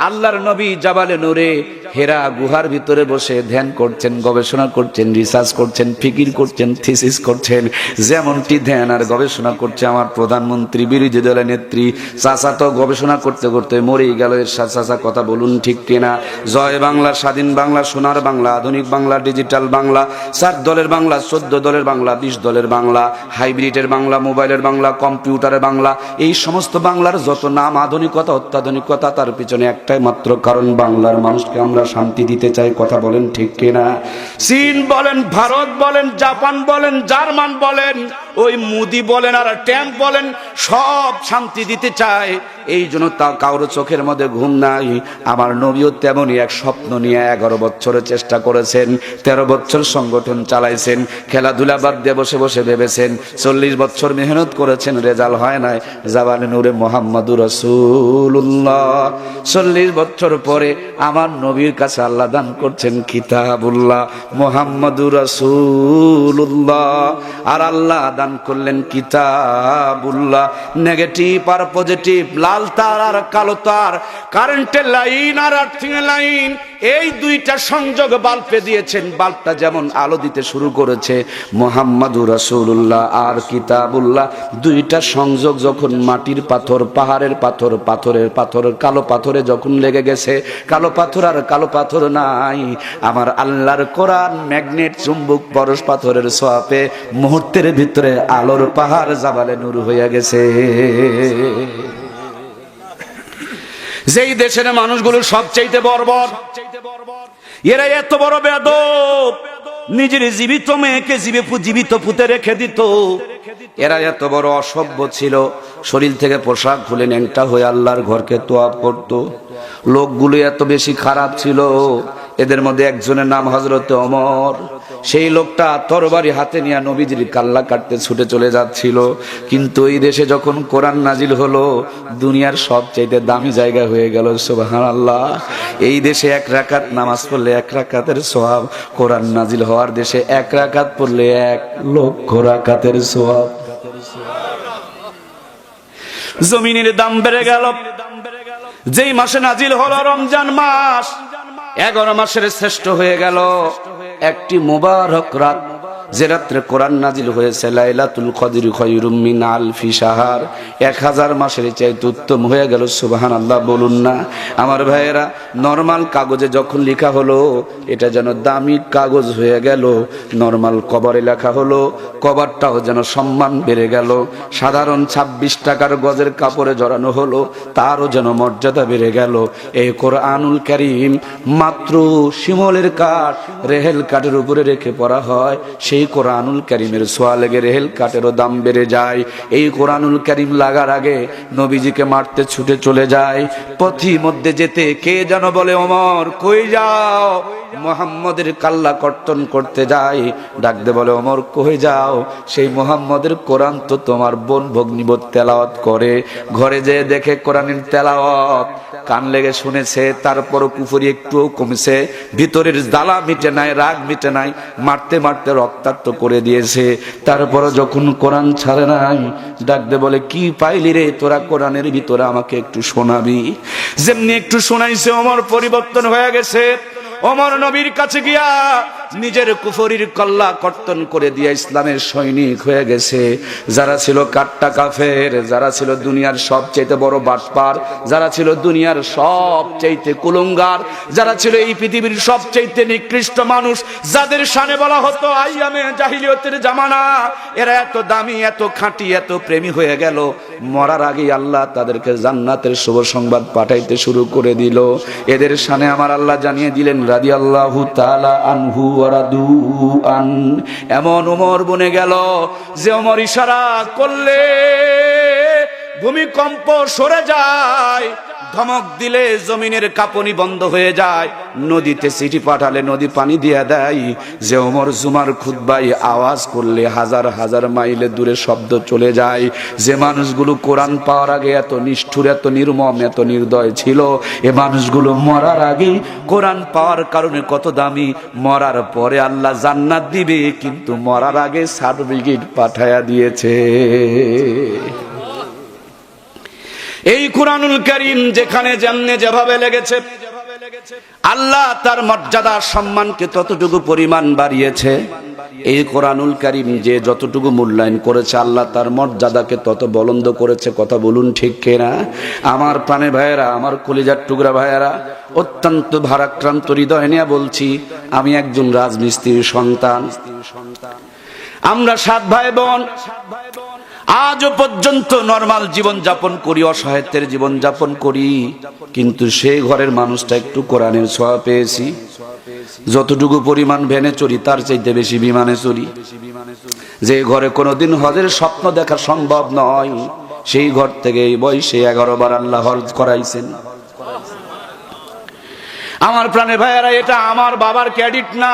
আল্লাহর নবী জাবালে নূরে হেরা গুহার ভিতরে বসে ধ্যান করছেন, গবেষণা করছেন, রিসার্চ করছেন, ফিকির করছেন, থিসিস করছেন। যেমনটি ধ্যান আর গবেষণা করছে আমার প্রধানমন্ত্রী, বিরোধী দলের নেত্রী। চাচা তো গবেষণা করতে করতে মরেই গেল। এর চাচা কথা বলুন ঠিক কিনা? জয় বাংলা, স্বাধীন বাংলা, সোনার বাংলা, আধুনিক বাংলা, ডিজিটাল বাংলা, 4 দলের বাংলা, 14 দলের বাংলা, 20 দলের বাংলা, হাইব্রিডের বাংলা, মোবাইলের বাংলা, কম্পিউটারের বাংলা, এই সমস্ত বাংলার যত নাম, আধুনিকতা, অত্যাধুনিকতা, তার পিছনে একটাই মাত্র কারণ, বাংলার মানুষকে আমরা শান্তি দিতে চাই। কথা বলেন ঠিক কিনা? চীন বলেন, ভারত বলেন, জাপান বলেন, জার্মান বলেন, ওই মুদি বলেন আর ট্যাম্প বলেন, সব শান্তি দিতে চায়। এই জন্য তা কারো চোখের মধ্যে ঘুম নাই। আমার নবীও তেমনই এক স্বপ্ন নিয়ে 11 বছরের চেষ্টা করেছেন, 13 বছর সংগঠন চালাইছেন, খেলাধুলা বাদ দিয়ে বসে বসে ভেবেছেন। 40 বছর মেহনত করেছেন, রেজাল্ট হয় নাই। জাবালে নূরে মুহাম্মাদুর রাসূলুল্লাহ। 40 বছর পরে আমার নবীর কাছে আল্লাহ দান করছেন কিতাবুল্লাহ, মুহাম্মাদুর রাসূলুল্লাহ। আর আল্লাহ দান করলেন কিতাবুল্লাহ। নেগেটিভ আর পজিটিভ, লাল তার আর কালো তার, কারেন্টের লাইন আর আর্থিং লাইন, এই দুইটা সংযোগ বাল্বে দিয়েছেন। বাল্বটা যেমন আলো দিতে শুরু করেছে, মুহাম্মাদুর রাসূলুল্লাহ আর কিতাবুল্লাহ দুইটা সংযোগ যখন মাটির পাথর, পাহাড়ের পাথর, পাথরের পাথর, কালো পাথরে যখন লেগে গেছে, কালো পাথর আর কালো পাথর নাই, আমার আল্লাহর কোরআন ম্যাগনেট চুম্বক পরশ পাথরের ছোঁয়াপে মুহূর্তের ভিতরে আলোর পাহাড় জাবালে নূর হয়ে গেছে। যেই দেশের মানুষগুলো সবচাইতে বর্বর, এরা এত বড় বেয়াদব, নিজের জীবিত মেয়েকে জীবিত পুঁতে রেখে দিত। এরা এত বড় অসভ্য ছিল, শরীর থেকে পোশাক খুলে ন্যাংটা হয়ে আল্লাহর ঘরকে তোয়াব করত। লোকগুলো এত বেশি খারাপ ছিল, এদের মধ্যে একজনের নাম হযরত ওমর। সেই লোকটা তরবারি হাতে নিয়ে নবীজির কাল্লা কাটতে ছুটে চলে যাচ্ছিল। কিন্তু এই দেশে যখন কোরআন নাজিল হলো, দুনিয়ার সবচাইতে দামি জায়গা হয়ে গেল। সুবহানাল্লাহ। এই দেশে 1 রাকাত নামাজ পড়লে 1 রাকাতের সওয়াব, কোরআন নাজিল হওয়ার দেশে 1 রাকাত পড়লে 1 লক্ষ রাকাতের সওয়াব। জমিনের দাম বেড়ে গেল। যেই মাসে নাজিল হলো রমজান মাস, 11 মাসের শ্রেষ্ঠ হয়ে গেল। একটি মুবারক রাত, যে রাত্রে কোরআন নাজিল হয়েছে, লাইলাতুল কদর খায়রুম মিন আলফি শাহর, 1000 মাসের চাইতে উত্তম হয়ে গেল। সুবহানাল্লাহ বলুন না আমার ভাইয়েরা। নরমাল কাগজে যখন লেখা হলো, এটা যেন দামি কাগজ হয়ে গেল। নরমাল কভারে লেখা হলো, কভারটাও যেন সম্মান বেড়ে গেল। সাধারণ 26 টাকার গজের কাপড়ে জড়ানো হলো, তারও যেন মর্যাদা বেড়ে গেল। এই কোরআনুল কারীম মাত্র শিমলের কাঠ, রেহেল কাঠের উপরে রেখে পড়া হয়, সেই কোরআনুল কারীমের ছোঁয়া লেগে রেহেল কাঠেরও দাম বেড়ে যায়। এই কোরআনুল কারীম লাগার আগে নবীজিকে মারতে ছুটে চলে যায়। পথি মধ্যে যেতে কে যেন বলে, ওমর কই যাও? মুহাম্মদের কাল্লা কর্তন করতে যাই। ডাকতে বলে, ওমর কই যাও? সেই মুহাম্মদের কোরআন তো তোমার বোন ভগ্নিবোধ তেলাওয়াত করে। ঘরে যেয়ে দেখে কোরআনের তেলাওয়াত, কান লেগে শুনেছে, তারপরও কুফরি একটুও কমেছে, ভিতরের জ্বালা মিটে নাই, রাগ মিটে নাই, মারতে মারতে রক্তাক্ত করে দিয়েছে। তারপরও যখন কোরআন ছাড়ে নাই, ডাকতে বলে, কি পাইলি রে তোরা কোরআনের ভিতরে, আমাকে একটু শোনাবি? যেমনি একটু শোনাইছে, ওমর পরিবর্তন হয়ে গেছে। ওমর নবীর কাছে গিয়া নিজের কুফরির কল্লা কর্তন করে দিয়ে ইসলামের সৈনিক হয়ে গেছে। যারা ছিল কাট্টা কাফের, যারা ছিল দুনিয়ার সবচাইতে বড় বাটপার, যারা ছিল দুনিয়ার সবচাইতে কুলঙ্গার, যারা ছিল এই পৃথিবীর সবচাইতে নিকৃষ্ট মানুষ, যাদের শানে বলা হতো আইয়ামে জাহিলিয়তের জামানা, এরা এত দামি, এত খাঁটি, এত প্রেমী হয়ে গেল। মরার আগেই আল্লাহ তাদেরকে জান্নাতের শুভ সংবাদ পাঠাইতে শুরু করে দিল। এদের শানে আমার আল্লাহ জানিয়ে দিলেন, রাদিয়াল্লাহু তাআলা আনহু ওয়া রাদু আন। এমন ওমর বনে গেল যে ওমর ইশারা করলে ভূমিকম্প সরে যায়, ধমক দিলে জমিনের কাঁপুনি বন্ধ হয়ে যায়, নদীতে চিঠি পাঠালে নদী পানি দিয়ে দেয়। যে ওমর জুমার খুতবায় আওয়াজ করলে হাজার হাজার মাইলে দূরে শব্দ চলে যায়। যে মানুষগুলো কোরআন পাওয়ার আগে এত নিষ্ঠুর, এত নির্মম, এত নির্দয় ছিল, এ মানুষগুলো মরার আগে কোরআন পাওয়ার কারণে কত দামি। মরার পরে আল্লাহ জান্নাত দিবে, কিন্তু মরার আগে সার্টিফিকেট পাঠায়া দিয়েছে। এই কুরআনুল কারীম যেখানে যেমনে যেভাবে লেগেছে, আল্লাহ তার মর্যাদা সম্মানকে ততটুকু পরিমাণ বাড়িয়েছে। এই কুরআনুল কারীম যে যতটুকু মূল্যায়ন করেছে, আল্লাহ তার মর্যাদাকে তত বুলন্দ করেছে। কথা বলুন ঠিক কিনা? আমার প্রাণে ভাইয়েরা, আমার কলিজার টুকরা ভাইয়েরা, অত্যন্ত ভারাক্রান্ত হৃদয় নিয়ে বলছি, আমি একজন রাজমিস্ত্রির সন্তান। আমরা 7 ভাই বোন, আজও পর্যন্ত নরমাল জীবন যাপন করি, অসহায়ত্বের জীবন যাপন করি, কিন্তু সেই ঘরের মানুষটা একটু কোরআনের ছোঁয়া পেয়েছি। যতটুকু পরিমাণ ভ্যানে চড়ি, তার চাইতে বেশি বিমানে চড়ি। যে ঘরে কোনোদিন হজের স্বপ্ন দেখা সম্ভব নয়, সেই ঘর থেকে এই বয়সে 11 বার আল্লাহ হজ করাইছেন। আমার প্রাণে ভাইয়েরা, এটা আমার বাবার ক্রেডিট না,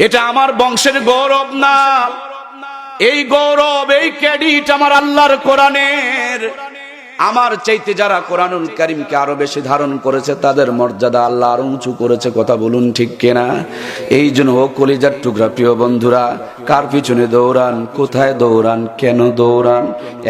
এটা আমার বংশের গৌরব না। এই গৌরব, এই ক্রেডিট আমার আল্লাহর কোরআনের। আমার চাইতে যারা কোরআনুল কারীমকে আরো বেশি ধারণ করেছে তাদের মর্যাদা আল্লাহ আরো উঁচু করেছে, কথা বলুন ঠিক কিনা? এই জন্য ও কলিজার টুকরা প্রিয় বন্ধুরা, কার পিছনে দৌড়ান, কোথায় দৌড়ান, কেন দৌড়ান?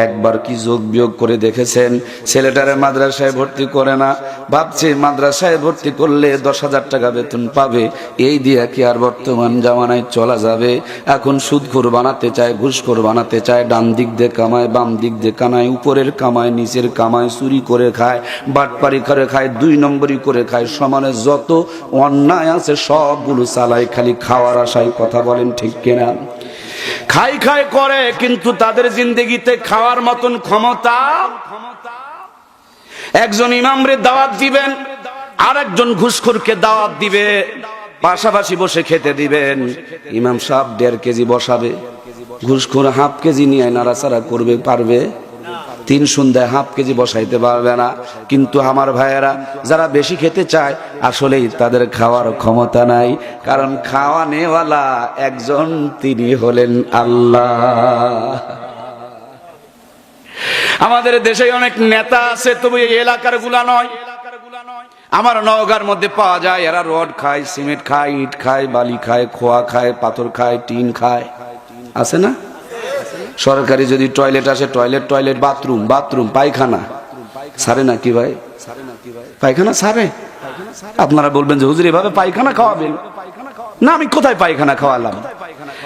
একবার কি যোগ বিয়োগ করে দেখেছেন? ছেলেটারে মাদ্রাসায় ভর্তি করে না, ভাবছে মাদ্রাসায় ভর্তি করলে 10,000 টাকা বেতন পাবে, এই দিয়া কি আর বর্তমান জামানায় চলা যাবে? এখন সুদখোর বানাতে চায়, ঘুষখোর বানাতে চায়, ডান দিক দিয়ে কামায়, বাম দিক দিয়ে কামায়, উপরের কামায়, নিচের কামায়, চুরি করে খায়, বাটপারি করে খায়, 2 নম্বরই করে খায়, সমানে যত অন্যায় আছে সবগুলো চালায় খালি খাওয়ার আশায়, কথা বলেন ঠিক কিনা? খাই খাই করে কিন্তু তাদের জিন্দেগিতে খাওয়ার মতন ক্ষমতা। একজন ইমামরে দাওয়াত দিবেন, আর একজন ঘুষখোরকে দাওয়াত দিবে, পাশাপাশি বসে খেতে দিবেন। ইমাম সাহেব 1.5 কেজি বসাবে, ঘুষখোর 1/2 কেজি নিয়ে নাড়াচাড়া করবে, পারবে? 3 সন্ধ্যায় 1/2 কেজি বসাইতে পারবে না। কিন্তু আমার ভাইয়েরা যারা বেশি খেতে চায় আসলেই তাদের খাওয়ার ক্ষমতা নাই, কারণ খাওয়ানেওয়ালা একজন, তিনি হলেন আল্লাহ। আমাদের দেশে অনেক নেতা আছে, তবু এই এলাকার গুলা নয়। আমার নওগাঁর মধ্যে পাওয়া যায়, এরা রড খায়, সিমেন্ট খায়, ইট খায়, বালি খায়, খোয়া খায়, পাথর খায়, টিন খায়, আছে না? সরকারি যদি টয়লেট আসে, টয়লেট, বাথরুম, পায়খানা সারে না কি ভাই? পায়খানা সারে? আপনারা বলবেন যে হুজুর এভাবে পায়খানা খাওয়াবেন না, আমি কোথায় পায়খানা খাওয়ালাম?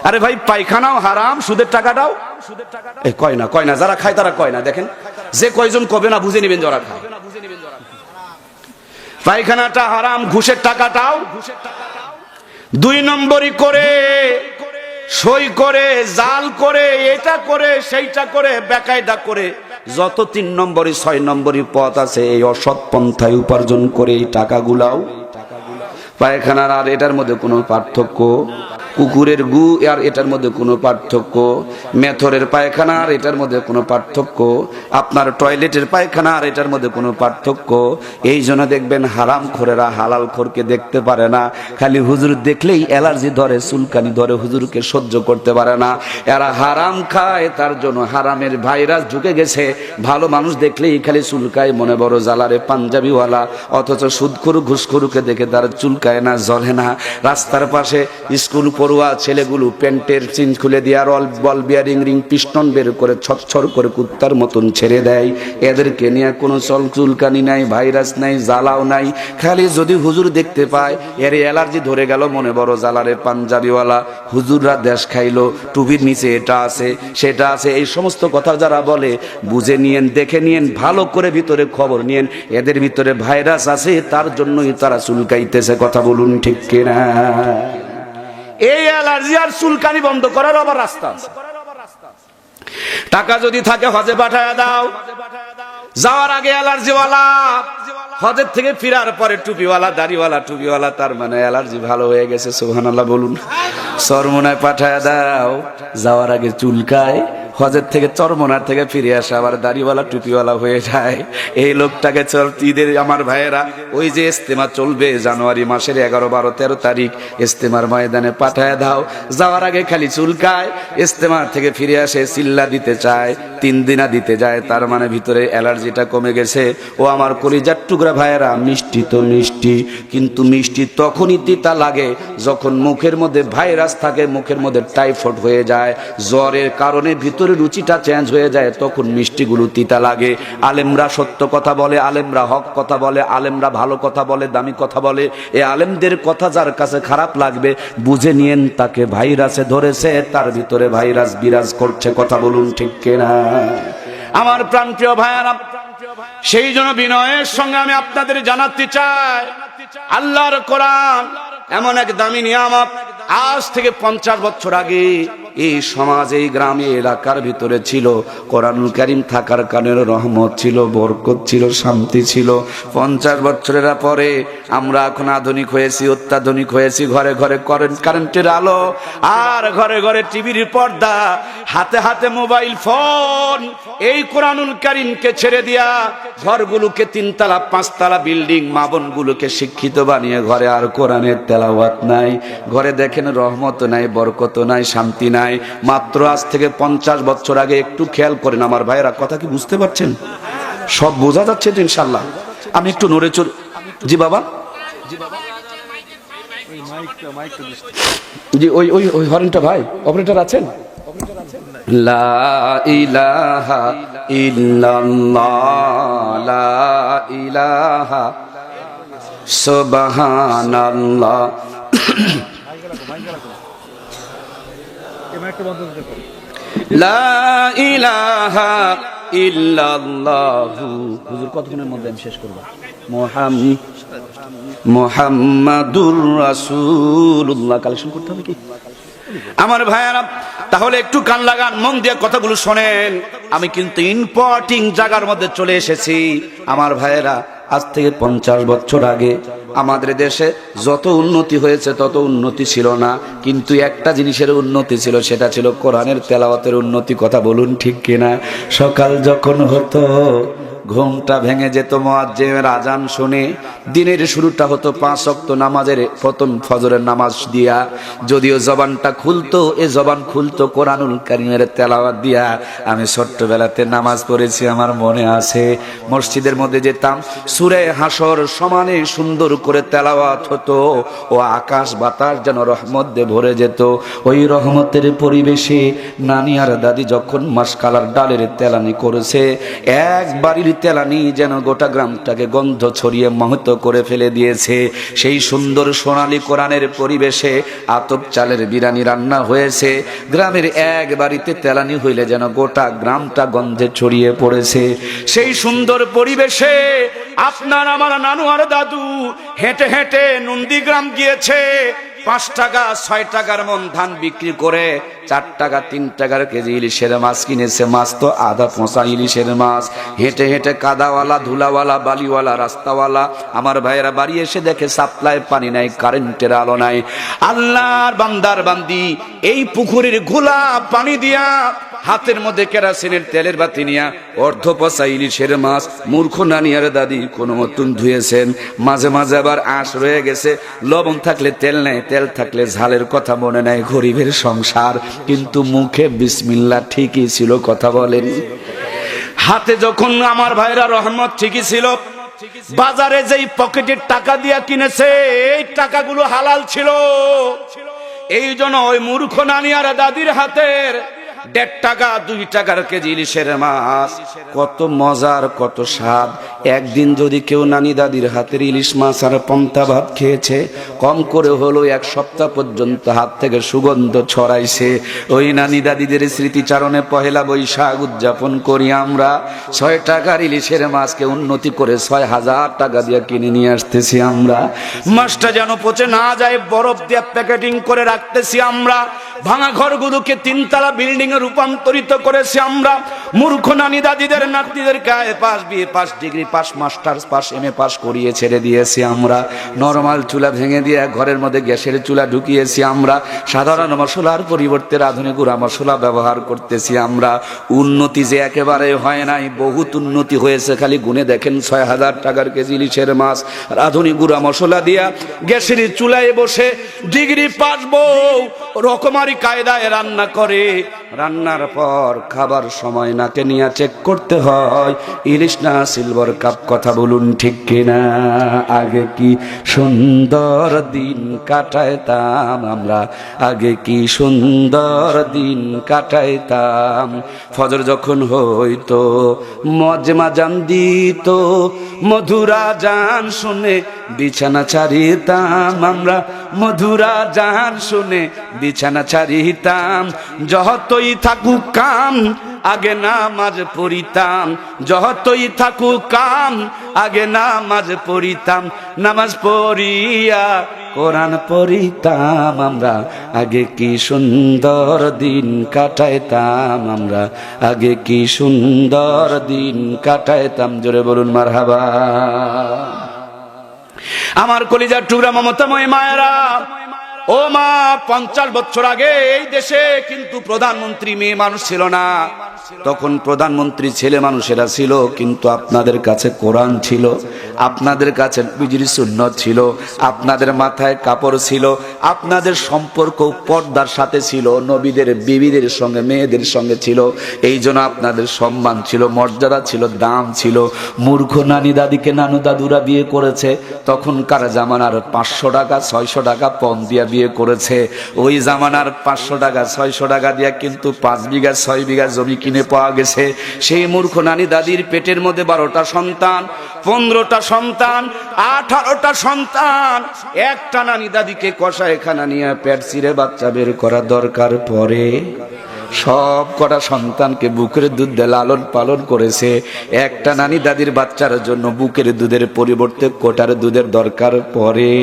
আরে ভাই, পায়খানাও হারাম, সুদের টাকাটাও কয় না, যারা খায় তারা কয় না। দেখেন, যে কয়জন কবে না বুঝে নিবেন যারা খায়। পায়খানাটা হারাম, ঘুষের টাকাটাও 2 নম্বরই করে, সই করে, জাল করে, এটা করে, সেইটা করে, বেকায়দা করে, যত 3 নম্বরই 6 নম্বরই পথ আছে, এই অসৎ পন্থায় উপার্জন করে এই টাকাগুলাও। পায়খানার আর এটার মধ্যে কোনো পার্থক্য, কুকুরের গু আর এটার মধ্যে কোনো পার্থক্য, মেথরের পায়খানা আর এটার মধ্যে কোনো পার্থক্য, আপনার টয়লেটের পায়খানা আর এটার মধ্যে কোনো পার্থক্য। এই জন্য দেখবেন হারাম খোরেরা হালাল খোরকে দেখতে পারে না, খালি হুজুর দেখলেই অ্যালার্জি ধরে, চুলকানি ধরে, হুজুরকে সহ্য করতে পারে না। এরা হারাম খায়, তার জন্য হারামের ভাইরাস ঢুকে গেছে। ভালো মানুষ দেখলেই খালি চুলকায়, মনে বড় জ্বালারে পাঞ্জাবিওয়ালা, অথচ সুদখোর ঘুষখোরকে দেখে তার চুলকায় না, জ্বলে না। রাস্তার পাশে স্কুল পড়ুয়া ছেলেগুলো প্যান্টের চিন খুলে দিয়ে আর বল বিয়ারিং রিং পিস্টন বের করে ছটছর করে কুত্তার মতন ছেড়ে দেয়। এদেরকে নিয়ে কোনো চুলকানি নাই, ভাইরাস নাই, জ্বালাও নাই। খালি যদি হুজুর দেখতে পায়, এর অ্যালার্জি ধরে গেল, মনে বড় জ্বালারে পাঞ্জাবিওয়ালা, হুজুররা দেশ খাইলো, টুপির নিচে এটা আছে সেটা আছে, এই সমস্ত কথা যারা বলে বুঝে নিয়েন, দেখে নিয়েন, ভালো করে ভিতরে খবর নিয়েন, এদের ভিতরে ভাইরাস আছে, তার জন্যই তারা চুলকাইতেছে, কথা বলুন ঠিক কিনা? এই অ্যালার্জি আর চুলকানি বন্ধ করার আবার রাস্তা আছে। টাকা যদি থাকে হজে পাঠায়া দাও, যাওয়ার আগে অ্যালার্জিওয়ালা, হজের থেকে ফিরার পরে টুপিওয়ালা, দাড়িওয়ালা, টুপিওয়ালা, তার মানে অ্যালার্জি ভালো হয়ে গেছে, সুবহানাল্লাহ বলুন। চরমোনায় পাঠায়া দাও, যাওয়ার আগে চুলকায়, হজের থেকে চরমোনার থেকে ফিরে আসে আবার দাড়িওয়ালা টুপিওয়ালা হয়ে যায়। এই লোকটাকে ঈদের আমার ভাইয়েরা, ওই যে ইস্তেমা চলবে জানুয়ারি মাসের 11, 12, 13 তারিখ, ইস্তেমার ময়দানে পাঠায় দাও, যাওয়ার আগে খালি চুলকায়, ইস্তেমার থেকে ফিরে আসে চিল্লা দিতে চায়, 3 দিনা দিতে যায়, তার মানে ভিতরে অ্যালার্জিটা কমে গেছে। ও আমার কলিজার টুকরা ভাইয়েরা, মিষ্টি তো মিষ্টি, কিন্তু মিষ্টি তখনই তিতা লাগে যখন মুখের মধ্যে ভাইরাস থাকে, মুখের মধ্যে টাইফয়েড হয়ে যায়, জ্বরের কারণে ভিতরে রুচিটা চেঞ্জ হয়ে যায়, তখন মিষ্টিগুলো তিতা লাগে। আলেমরা সত্য কথা বলে, আলেমরা হক কথা বলে, আলেমরা ভালো কথা বলে, দামি কথা বলে। এই আলেমদের কথা যার কাছে খারাপ লাগবে, বুঝে নিয়েন তাকে ভাইরাসে ধরেছে, তার ভিতরে ভাইরাস বিরাজ করছে, কথা বলুন ঠিক কিনা? আমার প্রাণপ্রিয় ভাইয়েরা, সেই জন্য বিনয়ের সঙ্গে আমি আপনাদের জানাতে চাই, আল্লাহর কোরআন এমন এক দামি নিয়ামত। আজ থেকে 50 বছর আগে এই সমাজ, এই গ্রামে, এলাকার ভিতরে ছিল কোরআনুল কারীম থাকার কারণে রহমত ছিল, বরকত ছিল, শান্তি ছিল। 50 বছরের পরে আমরা এখন আধুনিক হয়েছি, অত্যাধুনিক হয়েছি, ঘরে ঘরে কারেন্টের আলো, আর ঘরে ঘরে টিভির পর্দা, হাতে হাতে মোবাইল ফোন। এই কোরআনুল কারীমকে ছেড়ে দিয়া ঘরগুলোকে 3 তলা 5 তলা বিল্ডিং, মা বোনগুলোকে শিক্ষিত বানিয়ে ঘরে আর কোরআনের তেলাওয়াত নাই, ঘরে দেখেন রহমত নাই, বরকত নাই, শান্তি নাই। মাত্র আজ থেকে 50 বছর আগে, একটু খেয়াল করেন আমার ভাইরা, কথা কি বুঝতে পারছেন? সব বোঝা যাচ্ছে তো ইনশাল্লাহ? আমি একটু নড়ে চল। জি বাবা, জি ওই ওই ওই হরেনটা ভাই অপারেটর আছেন? লা ইলাহা ইল্লাল্লাহ, লা ইলাহা সুবহানাল্লাহ। লা ইলাহা ইল্লাল্লাহু। হুজুর কতক্ষণের মধ্যে আমি শেষ করব? মুহাম্মাদুর রাসূলুল্লাহ। কালেকশন করতে হবে কি আমার ভাইয়ারা? তাহলে একটু কান লাগান, মন দিয়ে কথাগুলো শোনেন। আমি কিন্তু ইম্পর্টিং জায়গার মধ্যে চলে এসেছি আমার ভাইয়েরা। আজ থেকে 50 বছর আগে আমাদের দেশে যত উন্নতি হয়েছে তত উন্নতি ছিল না, কিন্তু একটা জিনিসের উন্নতি ছিল, সেটা ছিল কোরআনের তেলাওয়াতের উন্নতি। কথা বলুন ঠিক কিনা? সকাল যখন হতো ঘুমটা ভেঙে যেত মুয়াজ্জিনের আজান শুনে। দিনের শুরুটা হতো 5 ওয়াক্ত নামাজের প্রথম ফজরের নামাজ দিয়া। যদিও জবানটা খুলতো, এ জবান খুলতো কোরআনুল কারীমের তেলাওয়াত দিয়া। আমি ছোট্টবেলাতে নামাজ পড়েছি, আমার মনে আছে। মসজিদের মধ্যে যেতাম, সূরা হাসর সমানে সুন্দর করে তেলাওয়াত হতো, ও আকাশ বাতাস যেন রহমত দিয়ে ভরে যেত। ওই রহমতের পরিবেশে নানি আর দাদি যখন মাসকালার ডালের তেলানি করেছে, একবারই তেলানি যেন গোটা গ্রামটাকে গন্ধ ছড়িয়ে মাহুত করে ফেলে দিয়েছে। সেই সুন্দর সোনালী কোরআনের পরিবেশে আতপ চালের বিরিয়ানি রান্না হয়েছে। গ্রামের এক বাড়িতে তেলানি হইলে যেন গোটা গ্রামটা গন্ধে ছড়িয়ে পড়েছে। সেই সুন্দর পরিবেশে আপনার আমার নানু আর দাদু হেঁটে হেঁটে নন্দীগ্রাম গিয়েছে। 5 টাকা 6 টাকার মন ধান বিক্রি করে 4 টাকা 3 টাকার কেজি ইলিশের মাছ কিনেছে। মাছ তো আধা পচা ইলিশের মাছ। হেঁটে হেঁটে কাদাওয়ালা, ধুলাওয়ালা, বালিওয়ালা, রাস্তাওয়ালা আমার ভাইয়েরা বাড়ি এসে দেখে সাপ্লাই পানি নাই, কারেন্টের আলো নাই। আল্লাহর বান্দার বান্দি এই পুকুরের ঘোলা পানি দিয়া হাতের মধ্যে কেরাসিনের তেলের বাতি নিয়া অর্ধ পচা ইলিশের মাছ মূর্খ নানি আর দাদি কোনো মতন ধুয়েছেন। মাঝে মাঝে আবার আঁশ রয়ে গেছে, লবণ থাকলে তেল নেই, তেল থাকলে ঝালের কথা মনে নাই। গরিবের সংসার, কিন্তু মুখে বিসমিল্লাহ ঠিকই ছিল। কথা বলেন। হাতে যখন আমার ভাইরা রহমত ঠিকই ছিল। বাজারে যেই পকেটের টাকা দিয়া কিনেছে, এই টাকাগুলো হালাল ছিল। এই জন্য ওই মূর্খ নানি আর দাদির হাতের 1.5 টাকা 2 টাকার কেজি ইলিশের মাছ কত মজার, কত স্বাদ। একদিন যদি কেউ নানি দাদির হাতের ইলিশ মাছ আর পন্তা ভাত খেয়েছে, কম করে হলো 1 সপ্তাহ পর্যন্ত হাত থেকে সুগন্ধ ছড়াইছে। ওই নানি দাদিদের স্মৃতিচারণে পহেলা বৈশাখ উদযাপন করি আমরা। 6 টাকার ইলিশের মাছকে উন্নতি করে 6000 টাকা দিয়ে কিনে নিয়ে আসতেছি আমরা। মাছটা যেন পচে না যায় বরফ দিয়ে প্যাকেটিং করে রাখতেছি আমরা। ভাঙা ঘরগুলোকে 3 তলা বিল্ডিং এ রূপান্তরিত করেছি আমরা। মূর্খ নানি দাদিদের নাতিদের গায়ে pass, BA pass, degree pass, masters pass, MA pass করিয়ে ছেড়ে দিয়েছি আমরা। নরমাল চুলা ভেঙে দিয়ে ঘরের মধ্যে গ্যাসের চুলা ঢুকিয়েছি আমরা। সাধারণ মশলার পরিবর্তে আধুনিক গুঁড়া মশলা ব্যবহার করতেছি আমরা। উন্নতি যে একেবারে হয় নাই, বহুত উন্নতি হয়েছে। খালি গুনে দেখেন 6000 টাকার কেজি ইলিশের মাছ আর আধুনিক গুঁড়া মশলা দিয়া গ্যাসের চুলায় বসে ডিগ্রি পাস বউ রকমারি কায়দায় রান্না করে। রান্নার পর খাবার সময় নাকে নিয়ে চেক করতে হয় ইলিশ না সিলভার কাপ। কথা বলুন ঠিক কিনা? আগে কি সুন্দর দিন কাটাইতাম আমরা, আগে কি সুন্দর দিন কাটাইতাম। ফজর যখন হইতো মজমা জান দিত, মধুরা জান শুনে বিছানা ছাড়িতাম আমরা। মধুরা জান শুনে বিছানা ছাড়িতাম। যতই থাকুক কাম আগে নামাজ পড়িতাম। যতই থাকুক কাম আগে নামাজ পড়িতাম। নামাজ পড়িয়া কোরআন পড়িতাম আমরা। আগে কি সুন্দর দিন কাটাইতাম আমরা, আগে কি সুন্দর দিন কাটাইতাম। জোরে বলুন মারহাবা। আমার কলিজার টুকরা মমতাময় মায়েরা, ও মা, 50 বছর আগে এই দেশে কিন্তু প্রধানমন্ত্রী মেয়ে মানুষ ছিল না, তখন প্রধানমন্ত্রী ছেলে মানুষেরা ছিল, কিন্তু আপনাদের কাছে কোরআন ছিল, আপনাদের কাছে নবীজির সুন্নাত ছিল, আপনাদের মাথায় কাপড় ছিল, আপনাদের সম্পর্ক পর্দার সাথে ছিল, নবীদের বিবিদের সঙ্গে মেয়েদের সঙ্গে ছিল, এই জন্য আপনাদের সম্মান ছিল, মর্যাদা ছিল, দাম ছিল। মূর্খ নানি দাদিকে নানু দাদুরা বিয়ে করেছে, তখনকার জামানার 500 টাকা 600 টাকা পণ দিয়া বিয়ে করেছে। ওই জামানার 500 টাকা 600 টাকা দিয়া কিন্তু 5 বিঘা 6 বিঘা জমি কিনে পাওয়া গেছে। সেই মূর্খ নানি দাদির পেটের মধ্যে 12টা সন্তান, 15টা সন্তান, 18টা সন্তান। একটা নানি দাদিকে কষায়খানা নিয়ে পেট চিরে বাচ্চা বের করা দরকার পড়ে। সব কটা সন্তানকে বুকের দুধ দিয়ে লালন পালন করেছে। একটা নানি দাদির বাচ্চার জন্য বুকের দুধের পরিবর্তে কোটার দুধের দরকার পড়ে।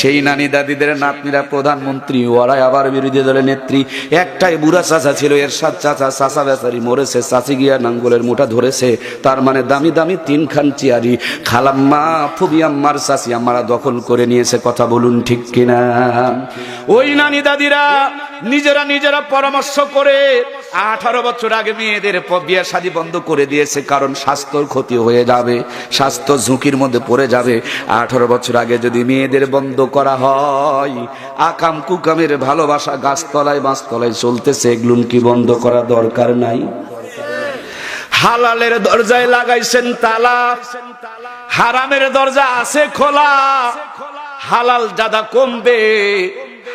সেই নানি দাদিদের নাতনিরা প্রধানমন্ত্রী, ওরাই আবার বিরোধী দলের নেত্রী। একটাই বুড়া চাচা ছিল, এরশাদ চাচা, চাচা বেচারি মরেছে, চাচি গিয়া নাঙ্গলের মুঠা ধরেছে। তার মানে দামি দামি 3 খান চেয়ারি খালাম্মা ফুবি আম্মার চাচি আম্মারা দখল করে নিয়েছে। কথা বলুন ঠিক কিনা? ওই নানি দাদিরা নিজেরা পরামর্শ করে 18 বছর আগে মেয়েদের বিয়ে শাদী বন্ধ করে দিয়েছে, কারণ স্বাস্থ্যর ক্ষতি হয়ে যাবে, স্বাস্থ্য ঝুঁকির মধ্যে পড়ে যাবে। 18 বছর আগে যদি মেয়েদের বন্ধ করা হয়, আকাম কুকামের ভালোবাসা গাছতলায় বাঁশতলায় চলতেছে, এগুলো কি বন্ধ করা দরকার নাই? হালালের দরজায় লাগাইছেন তালা, হারামের দরজা আছে খোলা। হালাল জাদা কমবে,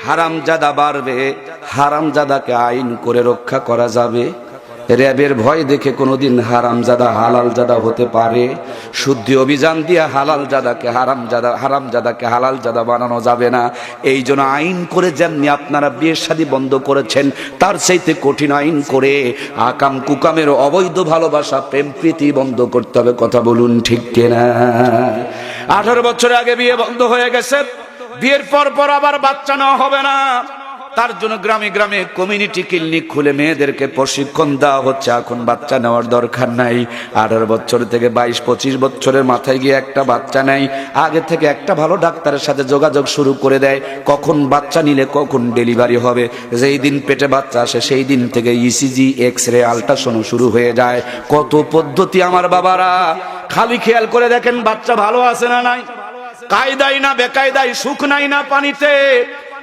হারাম জাদা বাড়বে। হারাম জাদাকে আইন করে রক্ষা করা যাবে? র্যাবের ভয় দেখে কোনোদিন হারাম জাদা হালাল জাদা হতে পারে? শুদ্ধি অভিযান দিয়ে হালাল জাদাকে হারাম জাদাকে হালাল জাদা বানানো যাবে না। এই জন্য আইন করে যেমনি আপনারা বিয়ে শাদী বন্ধ করেছেন, তার চাইতে কঠিন আইন করে আকাম কুকামের অবৈধ ভালোবাসা প্রেম প্রীতি বন্ধ করতে হবে। কথা বলুন ঠিক কিনা? 18 বছর আগে বিয়ে বন্ধ হয়ে গেছে, বিয়ের পর আবার বাচ্চা নেওয়া হবে না। তার জন্য গ্রামে গ্রামে কমিউনিটি ক্লিনিক খুলে মেয়েদেরকে প্রশিক্ষণ দেওয়া হচ্ছে, এখন বাচ্চা নেওয়ার দরকার নাই। 18 বছর থেকে 22-25 বছরের মাথায় গিয়ে একটা বাচ্চা নেয়, আগে থেকে একটা ভালো ডাক্তারের সাথে যোগাযোগ শুরু করে দেয়, কখন বাচ্চা নিলে কখন ডেলিভারি হবে। যেই দিন পেটে বাচ্চা আসে সেই দিন থেকে ইসিজি, এক্স-রে, আল্ট্রাসাউন্ড শুরু হয়ে যায়। কত পদ্ধতি আমার বাবারা! খালি খেয়াল করে দেখেন বাচ্চা ভালো আছে না নাই, কায়দাই না বেকায়দাই, সুখ নাই না পানিতে,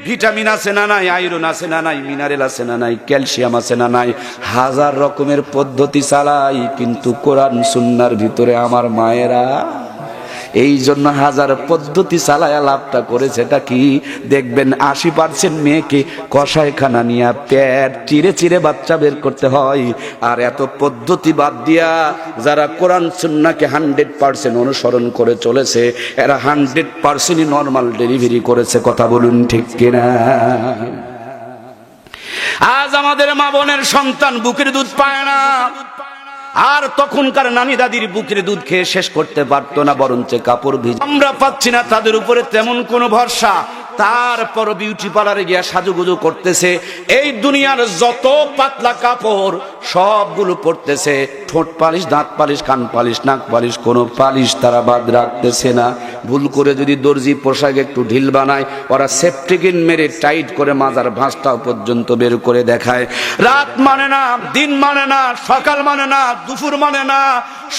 ভিটামিন আছে না নাই, আয়রন আছে না নাই, মিনারেল আছে না নাই, ক্যালসিয়াম আছে না নাই। হাজার রকমের পদ্ধতি চালাই, কিন্তু কোরআন সুন্নাহর ভিতরে আমার মায়েরা এই জন্য হাজার পদ্ধতি চালায়া লাভটা করেছে। এটা কি দেখবেন, 80% মেয়েকে কষায়খানা নিয়ে পেট চিরে চিরে বাচ্চা বের করতে হয়। আর এত পদ্ধতি বাদ দিয়া যারা কোরআন সুন্নাহকে 100% অনুসরণ করে চলেছে, এরা 100%ই নর্মাল ডেলিভারি করেছে। কথা বলুন ঠিক কিনা? আজ আমাদের মা বোনের সন্তান বুকের দুধ পায় না, আর তখনকার নানি দাদির বুকের দুধ খেয়ে শেষ করতে পারতো না, বরঞ্চ কাপড় ভিজে। আমরা পাচ্ছি না তাদের উপরে তেমন কোনো ভরসা, তারপর বিউটি পার্লারে গিয়া সাজুগুজু করতেছে। এই দুনিয়ার যত পাতলা কাপড় সবগুলো পরতেছে, ঠোঁট পালিশ, দাঁত পালিশ, কান পালিশ, নাক পালিশ, কোনো পালিশ তারা বাদ রাখতেছে না। ভুল করে যদি দর্জি পোশাক একটু ঢিল বানায়, ওরা সেফটিকিন মেরে টাইট করে মাজার ভাঁজটা পর্যন্ত বের করে দেখায়। রাত মানে না, দিন মানে না, সকাল মানে না, দুপুর মানে না,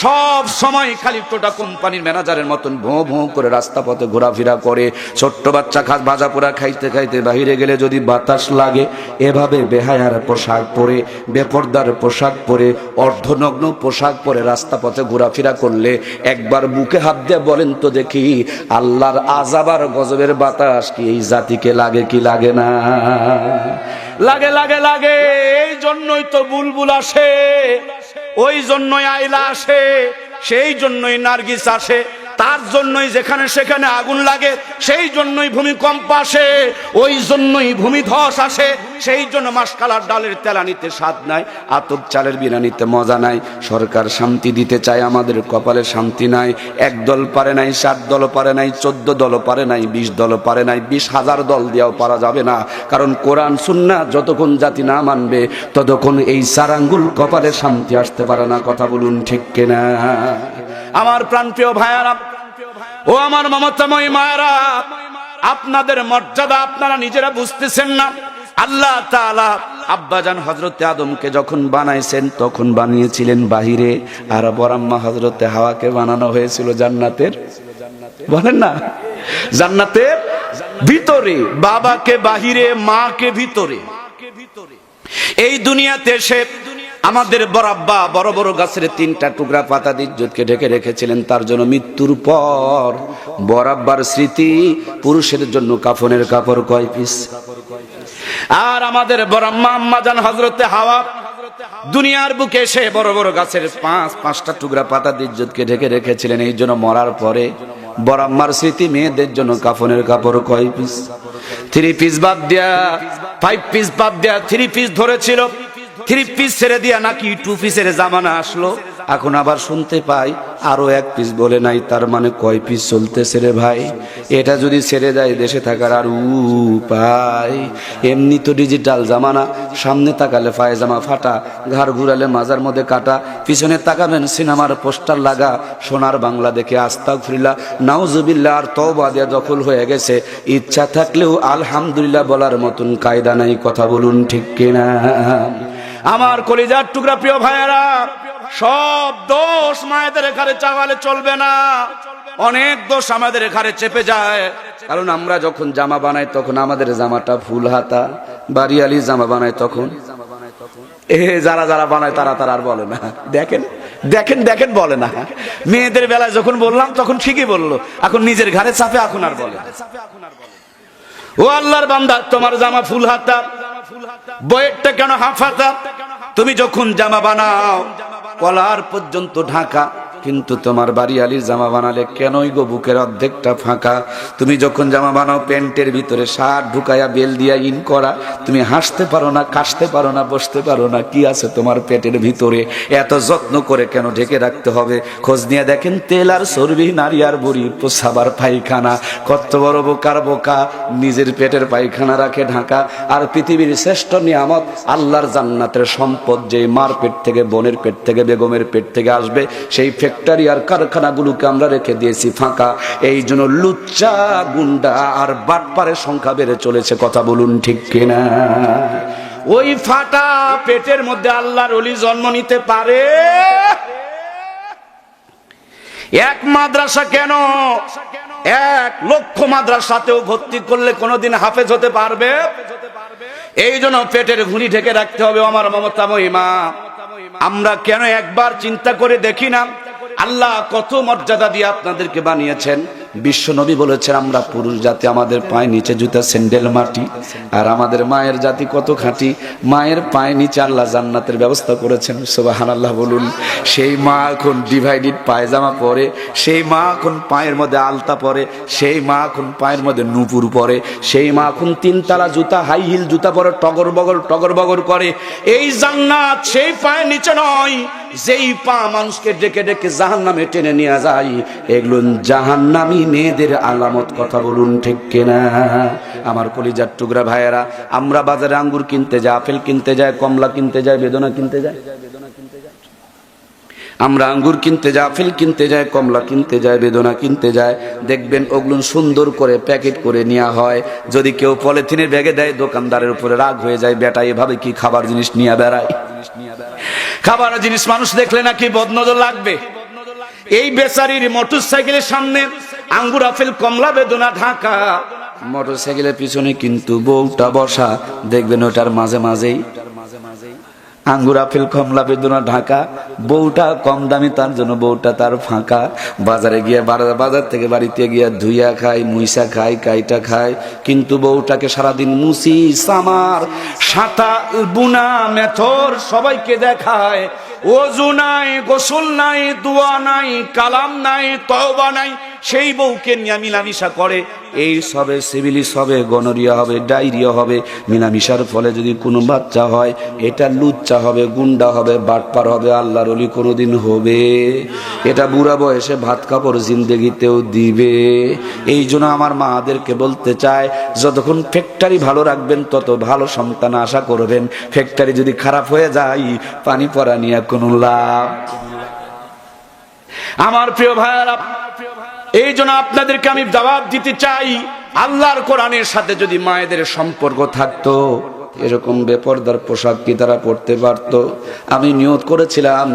সব সময় খালি টোটা কোম্পানির ম্যানেজারের মতন ভোঁ ভোঁ করে রাস্তা পথে ঘোরাফেরা করে। ছোট্ট বাচ্চা ভাজা পোড়া খাইতে খাইতে বাহিরে গেলে যদি বাতাস লাগে, এভাবে বেহায়ার পোশাক পরে, বেপর্দার পোশাক পরে, অর্ধনগ্ন পোশাক পরে রাস্তা পথে ঘোরাফেরা করলে একবার বুকে হাত দিয়ে বলেন তো দেখি, আল্লাহর আযাব আর গজবের বাতাস কি এই জাতিকে লাগে কি লাগে না? লাগে লাগে লাগে। এই জন্যই তো বুলবুল আসে, ওই জন্যই আইলা আসে, সেই জন্যই নার্গিস আসে, তার জন্যই যেখানে সেখানে আগুন লাগে, সেই জন্যই ভূমিকম্প আসে, ওই জন্যই ভূমিধস আসে, সেই জন্য মাসকালার ডালের তেলানিতে স্বাদ নাই, আতপ চালের বিরানিতে মজা নাই। সরকার শান্তি দিতে চায়, আমাদের কপালে শান্তি নাই। 1 দল পারে নাই, 7 দল পারে নাই, 14 দল পারে নাই, 20 দল পারে নাই, 20,000 দল দিয়েও পারা যাবে না। কারণ কোরআন সুন্নাহ যতক্ষণ জাতি না মানবে, ততক্ষণ এই 4 আঙ্গুল কপালে শান্তি আসতে পারে না। কথা বলুন ঠিক কিনা? আমার প্রাণপ্রিয় ভাইয়ারা, ও আমার মমতাময়ী মায়েরা, আপনাদের মর্যাদা আপনারা নিজেরা বুঝতেছেন না। আল্লাহ তাআলা আব্বাজান হযরতে আদমকে যখন বানাইছেন তখন বানিয়েছিলেন বাহিরে, আর বড় আম্মা হযরতে হাওয়াকে বানানো হয়েছিল জান্নাতের, বলেন না, জান্নাতের ভিতরে। বাবাকে বাহিরে, মাকে ভিতরে। এই দুনিয়াতে এসে আমাদের বড় আব্বা বড় বড় গাছের 3টা টুকরা পাতা দিয়ে ইজ্জতকে ঢেকে রেখেছিলেন। তার জন্য মৃত্যুর পর বড় আব্বার স্মৃতি পুরুষের জন্য কাফনের কাপড় কয় পিস। আর আমাদের বড় আম্মা আম্মাজান হযরতে হাওয়া দুনিয়ার বুকে এসে বড় বড় গাছের 5টা টুকরা পাতা দিয়ে ইজ্জতকে ঢেকে রেখেছিলেন। এই জন্য মরার পরে বড় আম্মার স্মৃতি মেয়েদের জন্য কাফনের কাপড় কয় পিস? 3 পিস বাদ দিয়া, 5 পিস বাদ দিয়া 3 পিস ধরেছিল। 3 পিস ছেড়ে দিয়া নাকি 2 পিসের জামানা আসলো। এখন আবার শুনতে পাই আরো 1 পিস বলে নাই। তার মানে কয় পিস চলতেছে রে ভাই? এটা যদি ছেড়ে যায় দেশে থাকার আর উপায়। এমনি তো ডিজিটাল জামানা, সামনে তাকালে পায়জামা ফাটা, ঘাড় ঘুরালে মাজার মধ্যে কাটা, পিছনে তাকাবেন সিনেমার পোস্টার লাগা। সোনার বাংলা দেখে আস্তাগফিরুল্লাহ নাউজুবিল্লাহ আর তওবা দিয়ে দখল হয়ে গেছে। ইচ্ছা থাকলেও আলহামদুলিল্লাহ বলার মতন কায়দা নাই। কথা বলুন ঠিক কিনা? আমার কলিজার টুকরা প্রিয় ভাইয়েরা, সব দোষ মায়েদের ঘাড়ে চাপালে চলবে না। অনেক দোষ আমাদের ঘাড়ে চেপে যায়। কারণ আমরা যখন জামা বানাই তখন আমাদের জামাটা ফুল হাতা, বাড়িয়ালি জামা বানাই তখন যারা যারা বানায় তারা আর বলে না। দেখেন দেখেন দেখেন বলে না। মেয়েদের বেলায় যখন বললাম তখন ঠিকই বললো, এখন নিজের ঘাড়ে চাপে এখন আর বলে। ও আল্লাহর বান্দা, তোমার জামা ফুল হাতা, বইয়েরটা কেন হাফ হাতা? তুমি যখন জামা বানাও কলার পর্যন্ত ঢাকা, কিন্তু তোমার বাড়িয়ালির জামা বানালে কেনই গো বুকের অর্ধেকটা ফাঁকা? তুমি যখন জামা বানাও প্যান্টের ভিতরে শার্ট ঢুকায়া বেল দিয়া ইন করা, তুমি হাসতে পারো না, কাশতে পারো না, বসতে পারো না। কি আছে তোমার পেটের ভিতরে? এত যত্ন করে কেন ঢেকে রাখতে হবে? খোঁজ নিয়ে দেখেন তেল আর চর্বি, নারী আর বুড়ি, প্রসাবার পায়খানা। কত বড় বোকার বোকা, নিজের পেটের পায়খানা রাখে ঢাকা। আর পৃথিবীর শ্রেষ্ঠ নিয়ামত আল্লাহর জান্নাতের সম্পদ যে মার পেট থেকে, বোনের পেট থেকে, বেগমের পেট থেকে আসবে, সেই ফ্যাক্টরি আর কারখানাগুলোকে আমরা রেখে দিয়েছি ফাঁকা। এই জন্য লুচ্চা, গুন্ডা আর বাটপারের সংখ্যা বেড়ে চলেছে। কথা বলুন ঠিক কিনা? ওই ফাটা পেটের মধ্যে আল্লাহর ওলি জন্ম নিতে পারে? এক মাদ্রাসা কেন, 1 লক্ষ মাদ্রাসাতেও ভর্তি করলে কোনোদিন হাফেজ হতে পারবে? এই জন্য পেটের ভুঁড়ি ঢেকে রাখতে হবে। আমার মমতাময়ী মা, আমরা কেন একবার চিন্তা করে দেখি না আল্লাহ কত মর্যাদা দিয়ে আপনাদেরকে বানিয়েছেন? বিশ্ব নবী বলেছেন আমরা পুরুষ জাতি, আমাদের পায়ের নিচে জুতা স্যান্ডেল মাটি। আর আমাদের মায়ের জাতি কত খাঁটি, মায়ের পায়ের নিচে আল্লাহ জান্নাতের ব্যবস্থা করেছেন। সুবহানাল্লাহ বলুন। সেই মা এখন ডিভাইডেড পায়জামা পরে, সেই মা এখন পায়ের মধ্যে আলতা পরে, সেই মা এখন পায়ের মধ্যে নুপুর পরে, সেই মা এখন 3 তালা জুতা, হাই হিল জুতা পরে টগর বগর করে। এই জান্নাত সেই পায়ের নিচে নয় যেই পা মানুষকে ডেকে ডেকে জাহান্নামে টেনে নিয়ে যায়। এগুলো জাহান্নামী মেয়েদের আলামত। কথা বলুন ঠিক কিনা? আমার কলিজার টুকরা ভাইয়েরা, আমরা বাজারে আঙ্গুর কিনতে যাই, আপেল কিনতে যাই, কমলা কিনতে যাই, বেদনা কিনতে যাই। আমরা আঙ্গুর কিনতে যাই, আপেল কিনতে যাই, কমলা কিনতে যাই, বেদনা কিনতে যাই। দেখবেন ওগুলো সুন্দর করে প্যাকেট করে নেওয়া হয়। যদি কেউ পলিথিনের ব্যাগে দেয়, দোকানদারের উপরে রাগ হয়ে যায়, বেটা এভাবে কি খাবার জিনিস নিয়ে বেড়ায়? খাবার জিনিস মানুষ দেখলে নাকি বদনজর লাগবে? এই বেচারির মোটরসাইকেলের সামনে আঙ্গুর, আপেল, কমলা, বেদনা ঢাকা, মোটরসাইকেলের পিছনে কিন্তু বউটা বসা। দেখবেন ওটার মাঝে মাঝেই আঙ্গুর, আপেল, কমলা, বেদনা ঢাকা। বউটা কম দামি, তার জন্য বউটা তার ফাঁকা। বাজারে গিয়ে বাজার থেকে বাড়িতে গিয়ে ধুইয়া খায়, মুইসা খায়, কাইটা খায়, কিন্তু বউটাকে সারাদিন মুসি, সামার, সাঁতা, বুনা, মেথর সবাইকে দেখায়। ওযু নাই, গোসল নাই, দোয়া নাই, কালাম নাই, তওবা নাই। সেই বউকে নিয়ে মিলামিশা করে। এই সবে সিভিলিস হবে, গনোরিয়া হবে, ডায়রিয়া হবে। মিলামিশার ফলে যদি কোনো বাচ্চা হয়, এটা লুচ্চা হবে, গুন্ডা হবে, বাটপার হবে, আল্লাহর ওলি কোনোদিন হবে? এটা বুড়া বয়সে ভাত কাপড় জিন্দেগিতেও দিবে। এই জন্য আমার মাদেরকে বলতে চায়, যতক্ষণ ফ্যাক্টরি ভালো রাখবেন তত ভালো সন্তান আশা করবেন। ফ্যাক্টরি যদি খারাপ হয়ে যায়, পানি পড়া নিয়ে কোনো লাভ। আমার প্রিয় ভাইয়েরা, এই জন্য আপনাদেরকে আমি জবাব দিতে চাই, আল্লাহর কোরআনের সাথে যদি মায়েদের সম্পর্ক থাকতো, এরকম বেপরদার পোশাক কি তারা পড়তে পারত? আমি নিয়ত করেছিলাম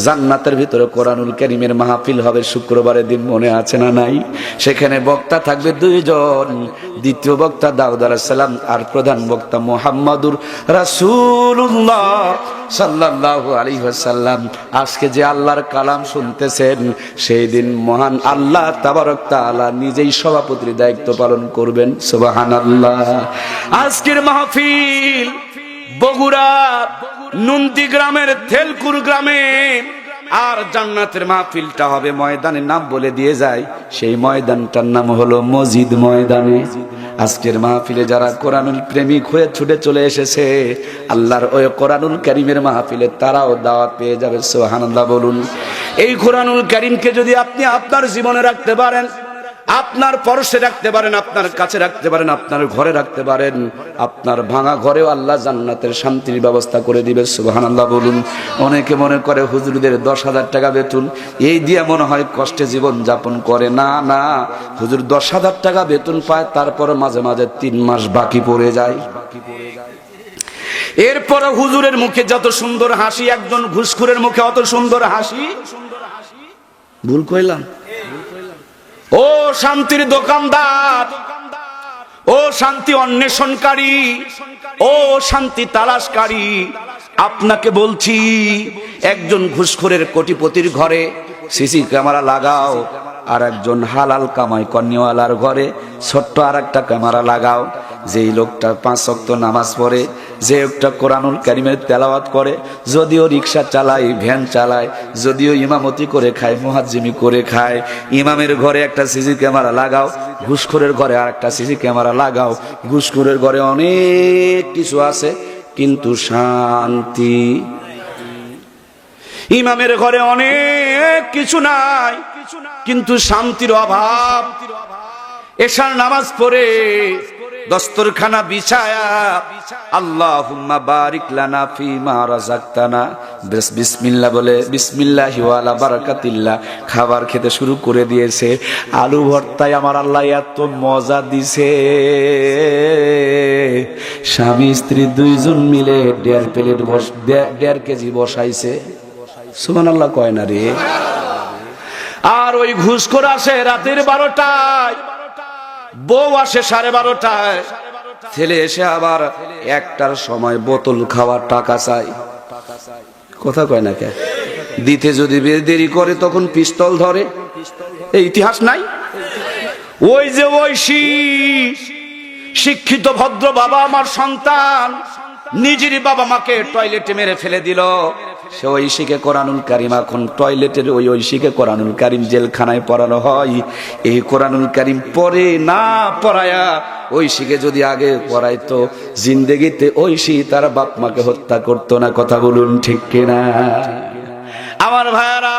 জান্নাতের ভিতরে কোরআনুল কারীমের মাহফিল হবে শুক্রবারের দিন, মনে আছে না নাই? সেখানে বক্তা থাকবে দুইজন, দ্বিতীয় বক্তা দাউদ আলাইহিস সালাম আর প্রধান বক্তা মুহাম্মাদুর রাসূলুল্লাহ সাল্লাল্লাহু আলাইহি ওয়াসাল্লাম। আজকে যে আল্লাহর কালাম শুনতেছেন, সেই দিন মহান আল্লাহ তাবারক তাআলা নিজেই সভাপতির দায়িত্ব পালন করবেন। সুবহানাল্লাহ। আজকের মাহফিল বগুড়া নুন্দি গ্রামের থেলকুর গ্রামে, আর জান্নাতের মাহফিলটা হবে ময়দানের নাম বলে দিয়ে যায়, সেই ময়দানটার নাম হলো মসজিদ ময়দানে। আজকের মাহফিলে যারা কোরআনুল প্রেমিক হয়ে ছুটে চলে এসেছে আল্লাহর ওই কোরআনুল কারীমের মাহফিলে, তারাও দাওয়াত পেয়ে যাবে। সুবহানাল্লাহ বলুন। এই কোরআনুল কারীমকে যদি আপনি আপনার জীবনে রাখতে পারেন, আপনার পরশে রাখতে পারেন, আপনার কাছে রাখতে পারেন, আপনার ঘরে রাখতে পারেন, আপনার ভাঙা ঘরেও আল্লাহ জান্নাতের শান্তির ব্যবস্থা করে দিবে। সুবহানাল্লাহ বলুন। অনেকে মনে করে হুজুরদের 10,000 টাকা বেতন, এই দিয়ে মনে হয় কষ্টে জীবন যাপন করে। না না, হুজুর 10,000 টাকা বেতন পায়, তারপর মাঝে মাঝে 3 মাস বাকি পড়ে যায়। এরপর হুজুরের মুখে যত সুন্দর হাসি, একজন ঘুষখোরের মুখে অত সুন্দর হাসি। ভুল কইলাম? ও শান্তির দোকানদার, ও শান্তি অন্বেষণকারী, ও শান্তি তালাশকারী, আপনাকে বলছি, একজন ঘুষখোরের কোটিপতির ঘরে সিসি ক্যামেরা লাগাও, আর একজন হালাল কামাই কন্যাওয়ালার ঘরে ছোট্ট আর একটা ক্যামেরা লাগাও। যেই লোকটা 5 ওয়াক্ত নামাজ পড়ে, যে একটা কোরআনুল কারীমের তেলাওয়াত করে, যদিও রিক্সা চালায়, ভ্যান চালায়, যদিও ইমামতি করে খায়, মুয়াজ্জিমি করে খায়, ইমামের ঘরে একটা সিসি ক্যামেরা লাগাও, ঘুষখোরের ঘরে আর একটা সিসি ক্যামেরা লাগাও। ঘুষখোরের ঘরে অনেক কিছু আছে কিন্তু শান্তি, ইমামের ঘরে অনেক কিছু নাই কিন্তু শান্তির অভাব। এশার নামাজ পড়ে দস্তরখানা বিছায়া আল্লাহুম্মা বারিক লানা ফিমা রাযাকতানা, বিসমিল্লাহ বলে বিসমিল্লাহি ওয়া আলা বারাকাতিল্লাহ খাবার খেতে শুরু করে দিয়েছে। আলু ভর্তায় আমার আল্লাহ এত মজা দিছে, স্বামী স্ত্রী দুইজন মিলে 1.5 কেজি বসাইছে। সুবহানাল্লাহ কয় না রে? আর ওই ঘুষখোর আসে রাতের 12টায়, বউ আসে 12:30টায়, ছেলে এসে আবার 1টার সময় বোতল খাওয়ার টাকা চাই। কথা কয় না কে? দিতে যদি দেরি করে তখন পিস্তল ধরে। এই ইতিহাস নাই? ওই যে ঐশী শিক্ষিত ভদ্র বাবা, আমার সন্তান নিজের বাবা মাকে টয়লেটে মেরে ফেলে দিল, সে ঐশীকে কোরআনুল কারীম, এখন টয়লেটের ওই ঐশীকে কোরআনুল কারীম জেলখানায় পড়ানো হয়। এই কোরআনুল কারীম পড়ে না পড়ায়া ঐশীকে যদি আগে পড়াইতো, জিন্দেগিতে ঐশী তার বাপ মাকে হত্যা করতো না। কথা বলুন ঠিক কিনা? আমার ভাইয়ারা,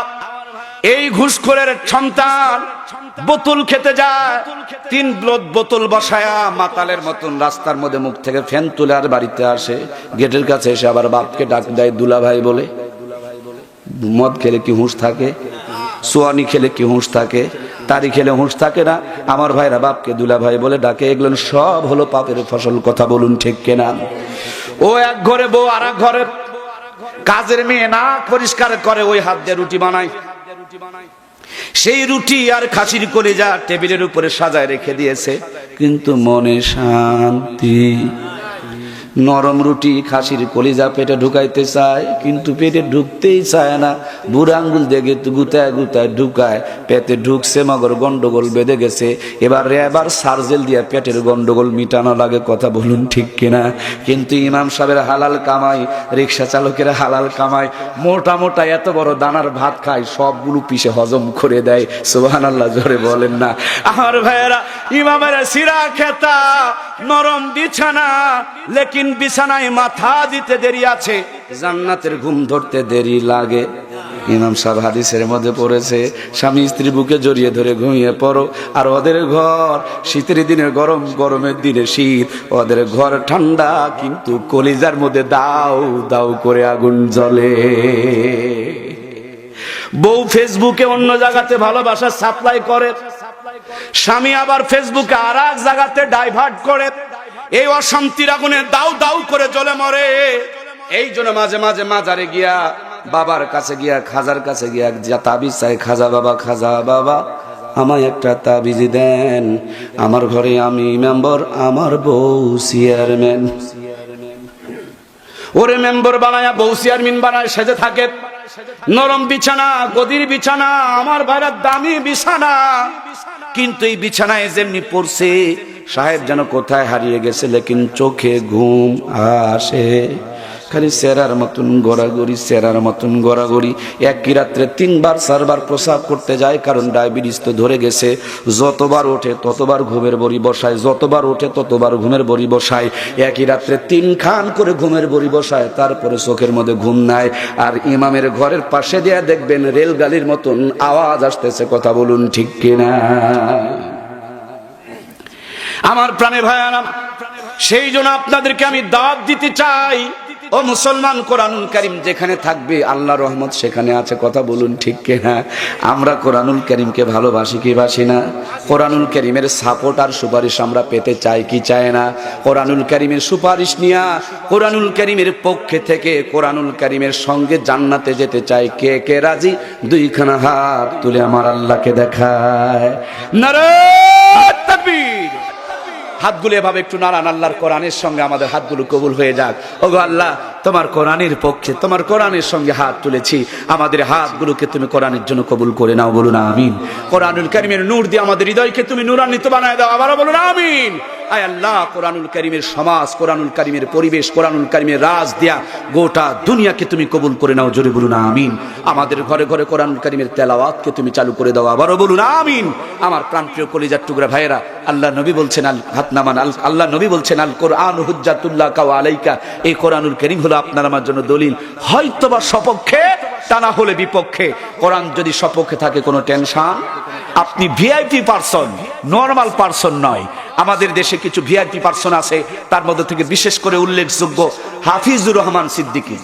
এই ঘুষখোরের সন্তান বোতল খেতে যায়, 3 বোতল বসায়া মাতালের মতন রাস্তার মধ্যে মুখ থেকে ফ্যান তুলে আর বাড়িতে আসে। গেটের কাছে এসে আবার বাপকে ডাক দেয় দুলা ভাই বলে। মদ খেলে কি হুঁশ থাকে? সোয়ানি খেলে কি হুঁশ থাকে? তারি খেলে হুঁশ থাকে না? আমার ভাইরা বাপকে দুলা ভাই বলে ডাকে, এগুলো সব হলো পাপের ফসল। কথা বলুন ঠিক কিনা? ও এক ঘরে বউ আর এক ঘরে কাজের মেয়ে না পরিষ্কার করে, ওই হাত দিয়ে রুটি বানায়। সেই রুটি আর খাসির কলিজা টেবিলের উপরে সাজায় রেখে দিয়েছে, কিন্তু মনে শান্তি। নরম রুটি খাসির কলিজা পেটে ঢুকাইতে চায়, কিন্তু পেটে ঢুকতেই চায় না। বুড়া আঙ্গুল দেখে গুতায় গুতায় ঢুকায়, পেটে ঢুকছে মগর গন্ডগোল বেঁধে গেছে। এবার সার্জেল দিয়ে পেটের গন্ডগোল মিটানো লাগে। কথা বলুন ঠিক কিনা? কিন্তু ইমাম সাহেবের হালাল কামাই, রিক্সা চালকের হালাল কামাই, মোটা মোটা এত বড় দানার ভাত খায়, সবগুলো পিষে হজম করে দেয়। সুবহানাল্লাহ জোরে বলেন না? আমার ভাইয়েরা, ইমামের সিরা খেতা, নরম বিছানা, লেকিন বিছানায় মাথা দিতে দেরি আছে, জান্নাতের ঘুম ধরতে দেরি লাগে। ইমাম সাহেব হাদিসের মধ্যে পড়েছে, স্বামী স্ত্রী বুকে জড়িয়ে ধরে ঘুমিয়ে পড়ো, আর ওদের ঘর শীতের দিনে গরম, গরমের দিনে শীত, ওদের ঘর ঠান্ডা, কিন্তু কলিজার মধ্যে দাও দাও করে আগুন জ্বলে। বউ ফেসবুকে অন্য জায়গাতে ভালোবাসা সাপ্লাই করে, স্বামী আবার ফেসবুকে আর এক জায়গাতে ডাইভার্ট করে, এই অশান্তির আগুনে দাউ দাউ করে জ্বলে মরে। এই জন্য মাঝে মাঝে মাজারে গিয়া, বাবার কাছে গিয়া, খাজার কাছে গিয়া যা তাবিজ চাই, খাজা বাবা আমায় একটা তাবিজ দেন, আমার ঘরে আমি মেম্বার, আমার বউ চেয়ারম্যান। ওরে মেম্বার বানায়া বউ চেয়ারম্যান বানায় সেজে থাকে, নরম বিছানা, গদির বিছানা, আমার ভাইরা দামি বিছানা, কিন্তু এই বিছানায় যেমনি পড়ছে সাহেব যেন কোথায় হারিয়ে গেছে, লেকিন চোখে ঘুম আসে, খালি সেরার মতন গড়াগড়ি, সেরার মতন গড়াগড়ি। একই রাত্রে 3 বার 4 বার প্রসাব করতে যায়, কারণ ডায়াবেটিস তো ধরে গেছে। যতবার ওঠে ততবার ঘুমের বড়ি বসায়, যতবার ওঠে ততবার ঘুমের বড়ি বসায়। একই রাত্রে 3 খান করে ঘুমের বড়ি বসায়, তারপরে চোখের মধ্যে ঘুম নাই। আর ইমামের ঘরের পাশে দিয়ে দেখবেন রেলগাড়ির মতন আওয়াজ আসতেছে, কথা বলুন ঠিক কিনা? আমার প্রাণে ভাইয়ারা, সেই জন্য আপনাদেরকে আমি দাওয়াত দিতে চাই, ও মুসলমান, কোরআনুল কারীম যেখানে থাকবে আল্লাহর রহমত সেখানে আছে, কথা বলুন ঠিক কিনা? আমরা কোরআনুল কারীমকে ভালোবাসি কি বাসি না? কোরআনুল কারীমের সাপোর্ট আর সুপারিশ আমরা পেতে চাই কি চাই না? কোরআনুল কারীমের সুপারিশ নিয়া, কোরআনুল কারীমের পক্ষে থেকে কোরআনুল কারীমের সঙ্গে জান্নাতে যেতে চাই কে কে রাজি? 2খানা হাত তুলে আমার আল্লাহকে দেখায়। নারায়ে তাকবীর। হাতগুলো এভাবে একটু নাড়ান, আল্লাহর কোরআনের সঙ্গে আমাদের হাতগুলো কবুল হয়ে যাক। ওগো আল্লাহ, তোমার কোরআনের পক্ষে, তোমার কোরআনের সঙ্গে হাত তুলেছি, আমাদের হাতগুলোকে তুমি কোরআনের জন্য কবুল করে নাও, বলুন আমিন। কোরআনুল কারীমের নূর দিয়ে আমাদের হৃদয়কে তুমি নূরান্বিত বানায় দাও, আবারও বলুন আমিন। আয় আল্লাহ, কোরআনুল কারীমের সমাজ, কোরআনুল কারীমের পরিবেশ, কোরআনুল কারীমের রাজ দিয়া গোটা দুনিয়াকে তুমি কবুল করে নাও, জোরে বলুন আমিন। আমাদের ঘরে ঘরে কোরআনুল কারীমের তেলাওয়াতকে তুমি চালু করে দাও, আবারও বলুন আমিন। আমার প্রাণপ্রিয় কলিজার টুকরা ভাইয়েরা, আল্লাহ নবী বলছেন, আল্লাহ নবী বলছেন, আল কোরআন হুজ্জাতুল্লাহ কা আলাইকা, এই কোরআনুল কারীম হলো আপনার আমার জন্য দলিল, হয়তোবা সপক্ষে তা না হলে বিপক্ষে। কোরআন যদি সপক্ষে থাকে কোনো টেনশন, আপনি ভিআইপি পারসন, নরমাল পারসন নয়। আমাদের দেশে কিছু ভিআইপি পারসন আছে, তার মধ্যে থেকে বিশেষ করে উল্লেখযোগ্য হাফিজুর রহমান সিদ্দিকী।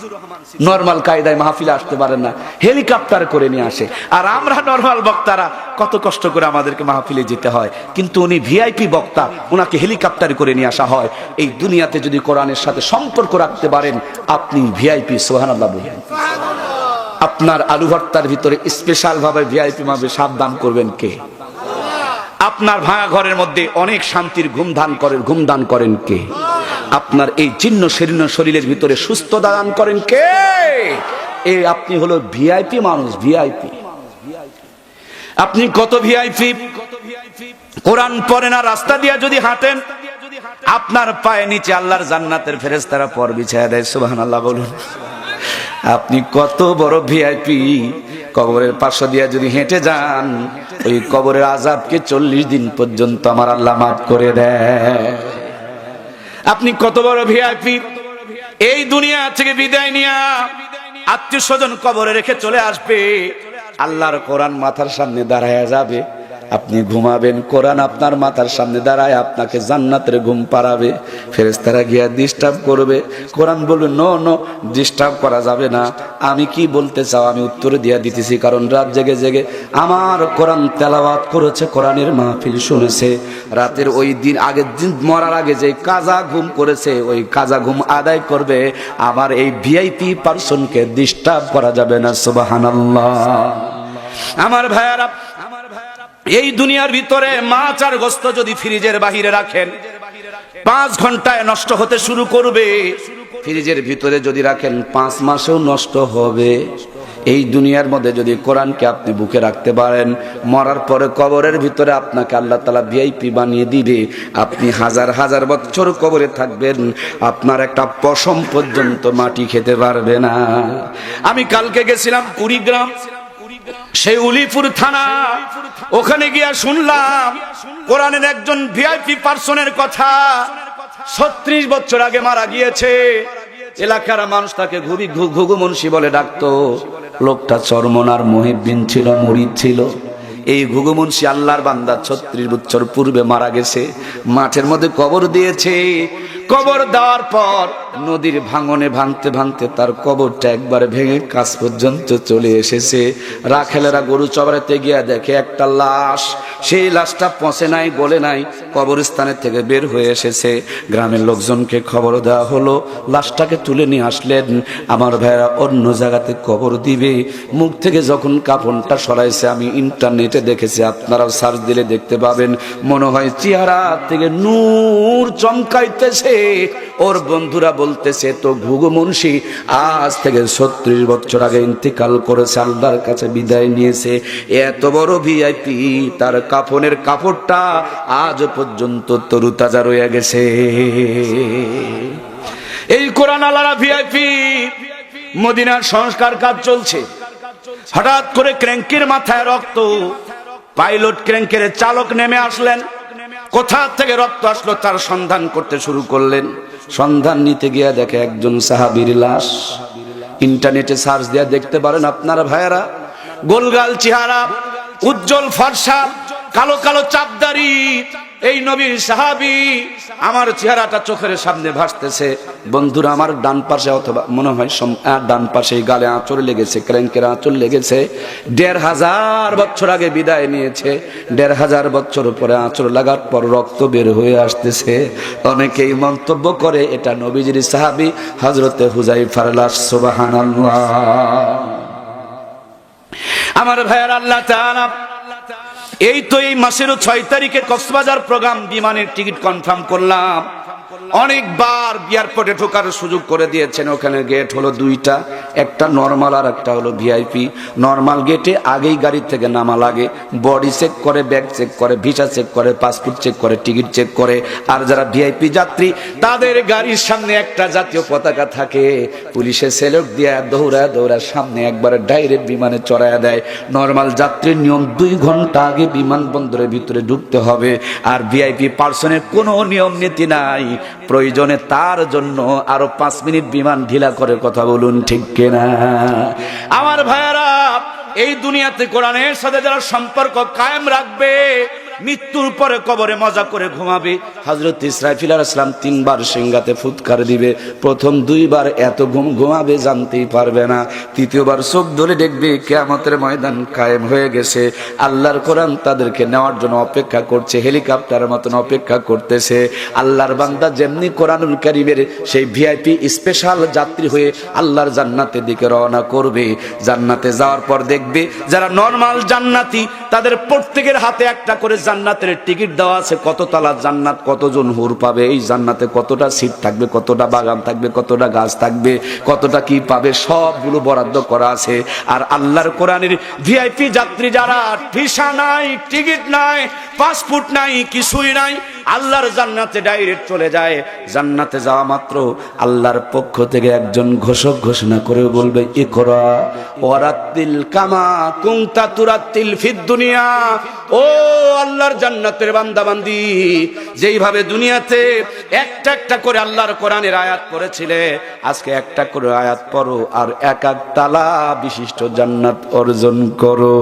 নরমাল কায়দায় মাহফিলে আসতে পারেন না, হেলিকপ্টার করে নিয়ে আসে। আর আমরা নরমাল বক্তারা কত কষ্ট করে আমাদেরকে মাহফিলে যেতে হয়, কিন্তু উনি ভিআইপি বক্তা, উনাকে হেলিকপ্টার করে নিয়ে আসা হয়। এই দুনিয়াতে যদি কোরআনের সাথে সম্পর্ক রাখতে পারেন আপনি ভিআইপি। সুবহানাল্লাহ বলেন। আপনার আলু ভর্তার ভিতরে স্পেশাল ভাবে ভিআইপি ভাবে সাবধান করবেন কে? আপনার ভাঙা ঘরের মধ্যে অনেক শান্তির ঘুম দান করেন কে? আপনার এই জীর্ণ শীর্ণ শরীরের ভিতরে সুস্থ দান করেন কে? এই আপনি হলো ভিআইপি মানুষ, ভিআইপি। আপনি কত ভিআইপি, কোরআন পড়েন আর রাস্তা দিয়ে যদি হাঁটেন, আপনার পায়ে নিচে আল্লাহর জান্নাতের ফেরেশতারা পর বিছায়া দেয়। সুবহানাল্লাহ বলুন। আপনি কত বড় ভিআইপি, কবরের পাশে দিয়ে যদি হেঁটে যান, ওই কবরের আযাবকে 40 দিন পর্যন্ত আমার আল্লাহ মাফ করে দেয়। আপনি কত বড় ভিআইপি, এই দুনিয়া থেকে বিদায় নিয়া আত্মীয় স্বজন কবরে রেখে চলে আসবে, আল্লাহর কোরআন মাথার সামনে দাঁড়ায় যাবে, আপনি ঘুমাবেন, কোরআন আপনার মাথার সামনে দাঁড়ায় আপনাকে জান্নাতের ঘুম পাড়াবে। ফেরেশতারা গিয়া ডিস্টার্ব করবে, কোরআন বলবে নো নো, ডিস্টার্ব করা যাবে না, আমি কি বলতে চাও আমি উত্তরে দিয়া দিতেছি, কারণ রাত জেগে জেগে আমার কোরআন তেলাওয়াত করেছে, কোরআনের মাহফিল শুনেছে, রাতের ওই দিন আগের দিন মরার আগে যে কাজা ঘুম করেছে, ওই কাজা ঘুম আদায় করবে। আমার এই ভিআইপি পারসনকে ডিস্টার্ব করা যাবে না। সুবহানাল্লাহ। আমার ভাইয়ারা, এই দুনিয়ার ভিতরে মাছ আর গোস্ত যদি ফ্রিজের বাহিরে রাখেন 5 ঘন্টায় নষ্ট হতে শুরু করবে, ফ্রিজের ভিতরে যদি রাখেন 5 মাসেও নষ্ট হবে। এই দুনিয়ার মধ্যে যদি কোরআনকে আপনি বুকে রাখতে পারেন, মরার পরে কবরের ভিতরে আপনাকে আল্লাহ তাআলা ভিআইপি বানিয়ে দিবে। আপনি হাজার হাজার বছর কবরে থাকবেন, আপনার একটা পশম পর্যন্ত মাটি খেতে পারবে না। আমি কালকে গেছিলাম কুড়িগ্রাম, সেই উলিপুর থানা, ওখানে গিয়া শুনলাম কোরআনের একজন ভিআইপি পারসনের কথা। 36 বছর আগে মারা গিয়েছে। এলাকার মানুষ তাকে ঘুঘু মুন্সি বলে ডাকতো। লোকটা চরমনার মুহিব্বিন ছিল, মুরিদ ছিল। এই ঘুঘু মুন্সি আল্লাহর বান্দা 36 বছর পূর্বে মারা গেছে, মাঠের মধ্যে কবর দিয়েছে। কবর দেওয়ার পর নদীর ভাঙনে ভাঙতে ভাঙতে তার কবরটা একবারে ভেঙে কাছ পর্যন্ত চলে এসেছে। রাখেলেরা গরু চড়াতে গিয়ে দেখে একটা লাশ, সেই লাশটা পচে নাই, গলে নাই, কবরস্থানের থেকে বের হয়ে এসেছে। গ্রামের লোকজনকে খবর দেওয়া হলো, লাশটাকে তুলে নিয়ে আসলেন। আমার ভাইরা অন্য জায়গাতে কবর দিবে, মুখ থেকে যখন কাফনটা সরাইছে, আমি ইন্টারনেটে দেখেছি, আপনারাও সার্চ দিলে দেখতে পাবেন, মনে হয় চেহারা থেকে নূর চমকাইতেছে। ওর বন্ধুরা বলতেছে তো ঘুঘু মুন্সি আজ থেকে 36 বছর আগে ইন্তেকাল করেছে, আল্লাহর কাছে বিদায় নিয়েছে। এত বড় ভিআইপি, তার কাফনের কাপড়টা আজ পর্যন্ত তরুতাজা রয়ে গেছে। এই কোরআন আলারা ভিআইপি। মদিনার সংস্কার কাজ চলছে, হঠাৎ করে ক্র্যাঙ্কের মাথায় রক্ত। পাইলট ক্র্যাঙ্কের চালক নেমে আসলেন, কোথা থেকে রক্ত আসলো তার সন্ধান করতে শুরু করলেন। সন্ধান নিতে গিয়ে দেখে একজন সাহাবীর লাশ। ইন্টারনেটে সার্চ দিয়ে দেখতে পারেন আপনারা ভাইয়েরা, গোলগাল চেহারা, উজ্জ্বল ফর্সা, কালো কালো চাপদারি, এই নবীর সাহাবী। আমার চেহারাটা চোখের সামনে ভাসতেছে। বন্ধুরা, আমার ডান পাশে, অথবা মনে হয় ডান পাশে গালে আঁচড় লেগেছে, ক্র্যাঙ্কের আঁচড় লেগেছে। 1500 বছর আগে বিদায় নিয়েছে, 1500 বছর পরে আঁচড় লাগার পর রক্ত বের হয়ে আসতেছে। অনেকেই মন্তব্য করে এটা নবীজির সাহাবী হযরতে হুযায়ফার লাশ। সুবহানাল্লাহ। আমার ভাইয়ার, আল্লাহ তাআলা এই তো এই মাসের 6 তারিখে কক্সবাজার প্রোগ্রাম, বিমানের টিকিট কনফার্ম করলাম। অনেকবার এয়ারপোর্টে ঢোকার সুযোগ করে দিয়েছেন। ওখানে গেট হলো 2টা, একটা নরমাল আর একটা হলো ভিআইপি। নরমাল গেটে আগেই গাড়ি থেকে নামা লাগে, বডি চেক করে, ব্যাগ চেক করে, ভিসা চেক করে, পাসপোর্ট চেক করে, টিকিট চেক করে। আর যারা ভিআইপি যাত্রী, তাদের গাড়ির সামনে একটা জাতীয় পতাকা থাকে, পুলিশে সেলুট দিয়ে দৌড়ায় দৌড়ায় সামনে একবারে ডাইরেক্ট বিমানে চড়ায় দেয়। নরমাল যাত্রীর নিয়ম 2 ঘন্টা আগে বিমানবন্দরের ভিতরে ঢুকতে হবে। আর ভিআইপি পার্সনের কোনো নিয়ম নীতি নাই, প্রয়োজনে তার জন্য আরো 5 মিনিট বিমান ঢিলা করে কথা বলুন, ঠিক কিনা? আমার ভাইয়ারা, এই দুনিয়াতে কোরআনের সাথে যারা সম্পর্ক কায়েম রাখবে, মৃত্যুর পরে কবরে মজা করে ঘুমাবে। হযরত ইসরাফিল আলাইহিস সালাম 3 বার সিংহাতে ফুৎকার দিবে। প্রথম 2 বার এত ঘুমাবে জানতেই পারবে না, তৃতীয়বার চোখ ধরে দেখবে কিয়ামতের ময়দান কায়েম হয়ে গেছে। আল্লাহর কোরআন তাদেরকে নেওয়ার জন্য অপেক্ষা করছে, হেলিকপ্টারের মতন অপেক্ষা করতেছে। আল্লাহর বান্দা যেমনি কোরআনুল কারীমের সেই ভিআইপি স্পেশাল যাত্রী হয়ে আল্লাহর জান্নাতের দিকে রওনা করবে। জান্নাতে যাওয়ার পর দেখবে যারা নরমাল জান্নাতি, তাদের প্রত্যেকের হাতে একটা করে জান্নাতের টিকিট দেওয়া আছে। কত তালা জান্নাত, কতজন হুর পাবে, এই জান্নাতে কতটা সিট থাকবে, কতটা বাগান থাকবে, কতটা গাছ থাকবে, কতটা কি পাবে, সবগুলো বরাদ্দ করা আছে। আর আল্লাহর কোরআনের ভিআইপি যাত্রী যারা, ভিসা নাই, টিকিট নাই, পাসপোর্ট নাই, কিছুই নাই, আল্লাহর জান্নাতে ডাইরেক্ট চলে যায়। জান্নাতে যাওয়া মাত্র আল্লাহর পক্ষ থেকে একজন ঘোষক ঘোষণা করে বলবে, ইকরা ওয়ারাতিল কামা কুনতা তুরাতিল ফিদ দুনিয়া। ও আল্লাহর জান্নাতের বান্দাবান্দি, যেইভাবে দুনিয়াতে একটা একটা করে আল্লাহর কোরআনের আয়াত পড়েছিলে, আজকে একটা করে আয়াত পড়ো আর 1 তালা বিশিষ্ট জান্নাত অর্জন করো।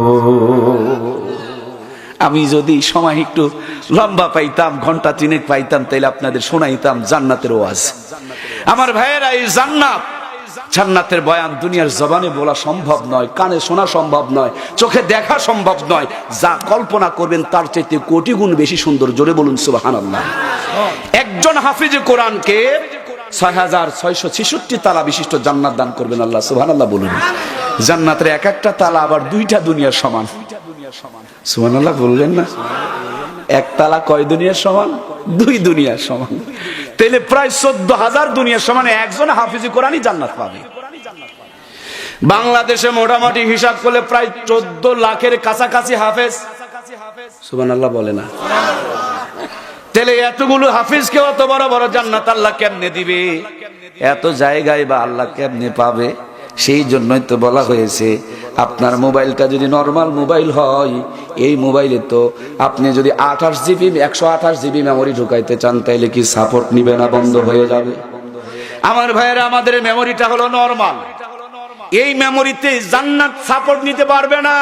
আমি যদি সময় একটু লম্বা পাইতাম, ঘন্টা 3 পাইতাম, তাইলে আপনাদের শোনাইতাম জান্নাতের ওয়াজ। আমার ভাইয়েরা, এই জান্নাতের বয়ান দুনিয়ার জবানে বলা সম্ভব নয়, কানে শোনা সম্ভব নয়, চোখে দেখা সম্ভব নয়। যা কল্পনা করবেন তার চাইতে কোটি গুণ বেশি সুন্দর। জোরে বলুন সুবহানাল্লাহ। একজন হাফিজে কোরআনকে 6666 তালা বিশিষ্ট জান্নাত দান করবেন আল্লাহ। সুবহানাল্লাহ বলুন। জান্নাতের এক একটা তালা আবার 2টা দুনিয়ার সমান। সুবহানাল্লাহ বললেন না? 1 তালা কয় দুনিয়ার সমান? 2 দুনিয়ার সমান। তাহলে প্রায় 14,000 দুনিয়ার সমান একজন হাফিজ কোরআনই জান্নাত পাবে। বাংলাদেশে মোটামুটি হিসাব করলে প্রায় 14 লাখের কাছাকাছি হাফেজ। সুবহানাল্লাহ বলে না? তাহলে এতগুলো হাফিজকে অত বড় বড় জান্নাত আল্লাহ কেমনে দিবে? এত জায়গায় বা আল্লাহ কেমনে পাবে? সেই জন্যই তো বলা হয়েছে, আপনার মোবাইলটা যদি নরমাল মোবাইল হয়, এই মোবাইলে তো আপনি যদি 128 জিবি 128 জিবি মেমোরি ঢুকাইতে চান, তাইলে কি সাপোর্ট নিবে না? বন্ধ হয়ে যাবে। আমার ভাইয়েরা, আমাদের মেমোরিটা হলো নরমাল। এই মেমোরিতে জান্নাত সাপোর্ট নিতে পারবে না,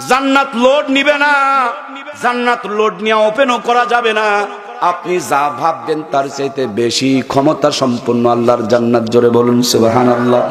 জান্নাত লোড নিবে না, জান্নাত লোড নিয়ে ওপেনও করা যাবে না। আপনি যা ভাববেন তার চাইতে বেশি ক্ষমতা সম্পন্ন আল্লাহর জান্নাত। জোরে বলুন সুবহানাল্লাহ।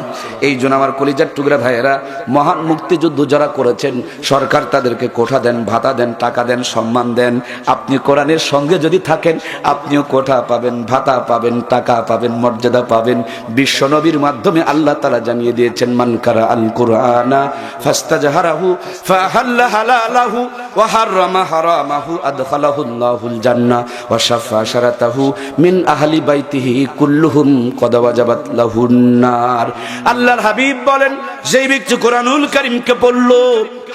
এই জন্য আমার কলিজার টুকরা ভাইয়েরা, মহান মুক্তিযুদ্ধ যারা করেছেন, সরকার তাদেরকে কোঠা দেন, ভাতা দেন, টাকা দেন, সম্মান দেন। আপনি কোরআনের সঙ্গে যদি থাকেন, আপনিও কোঠা পাবেন, ভাতা পাবেন, টাকা পাবেন, মর্যাদা পাবেন। বিশ্ব নবীর মাধ্যমে আল্লাহ তাআলা জানিয়ে দিয়েছেন, মান কারা আল কুরআনা ফাস্তাজহারাহু ফাহাল্লা হালালাহু ওয়া হারামা হারামাহু আদখালাহুল্লাহুল জান্নাহ ওয়া শাফা শারাতাহু মিন আহলি বাইতিহি কুল্লুহুম কদ ওয়াজাবাত লাহুন নার। আল্লাহর হাবিব বলেন, যেই ব্যক্তি কোরআনুল কারীমকে পড়লো,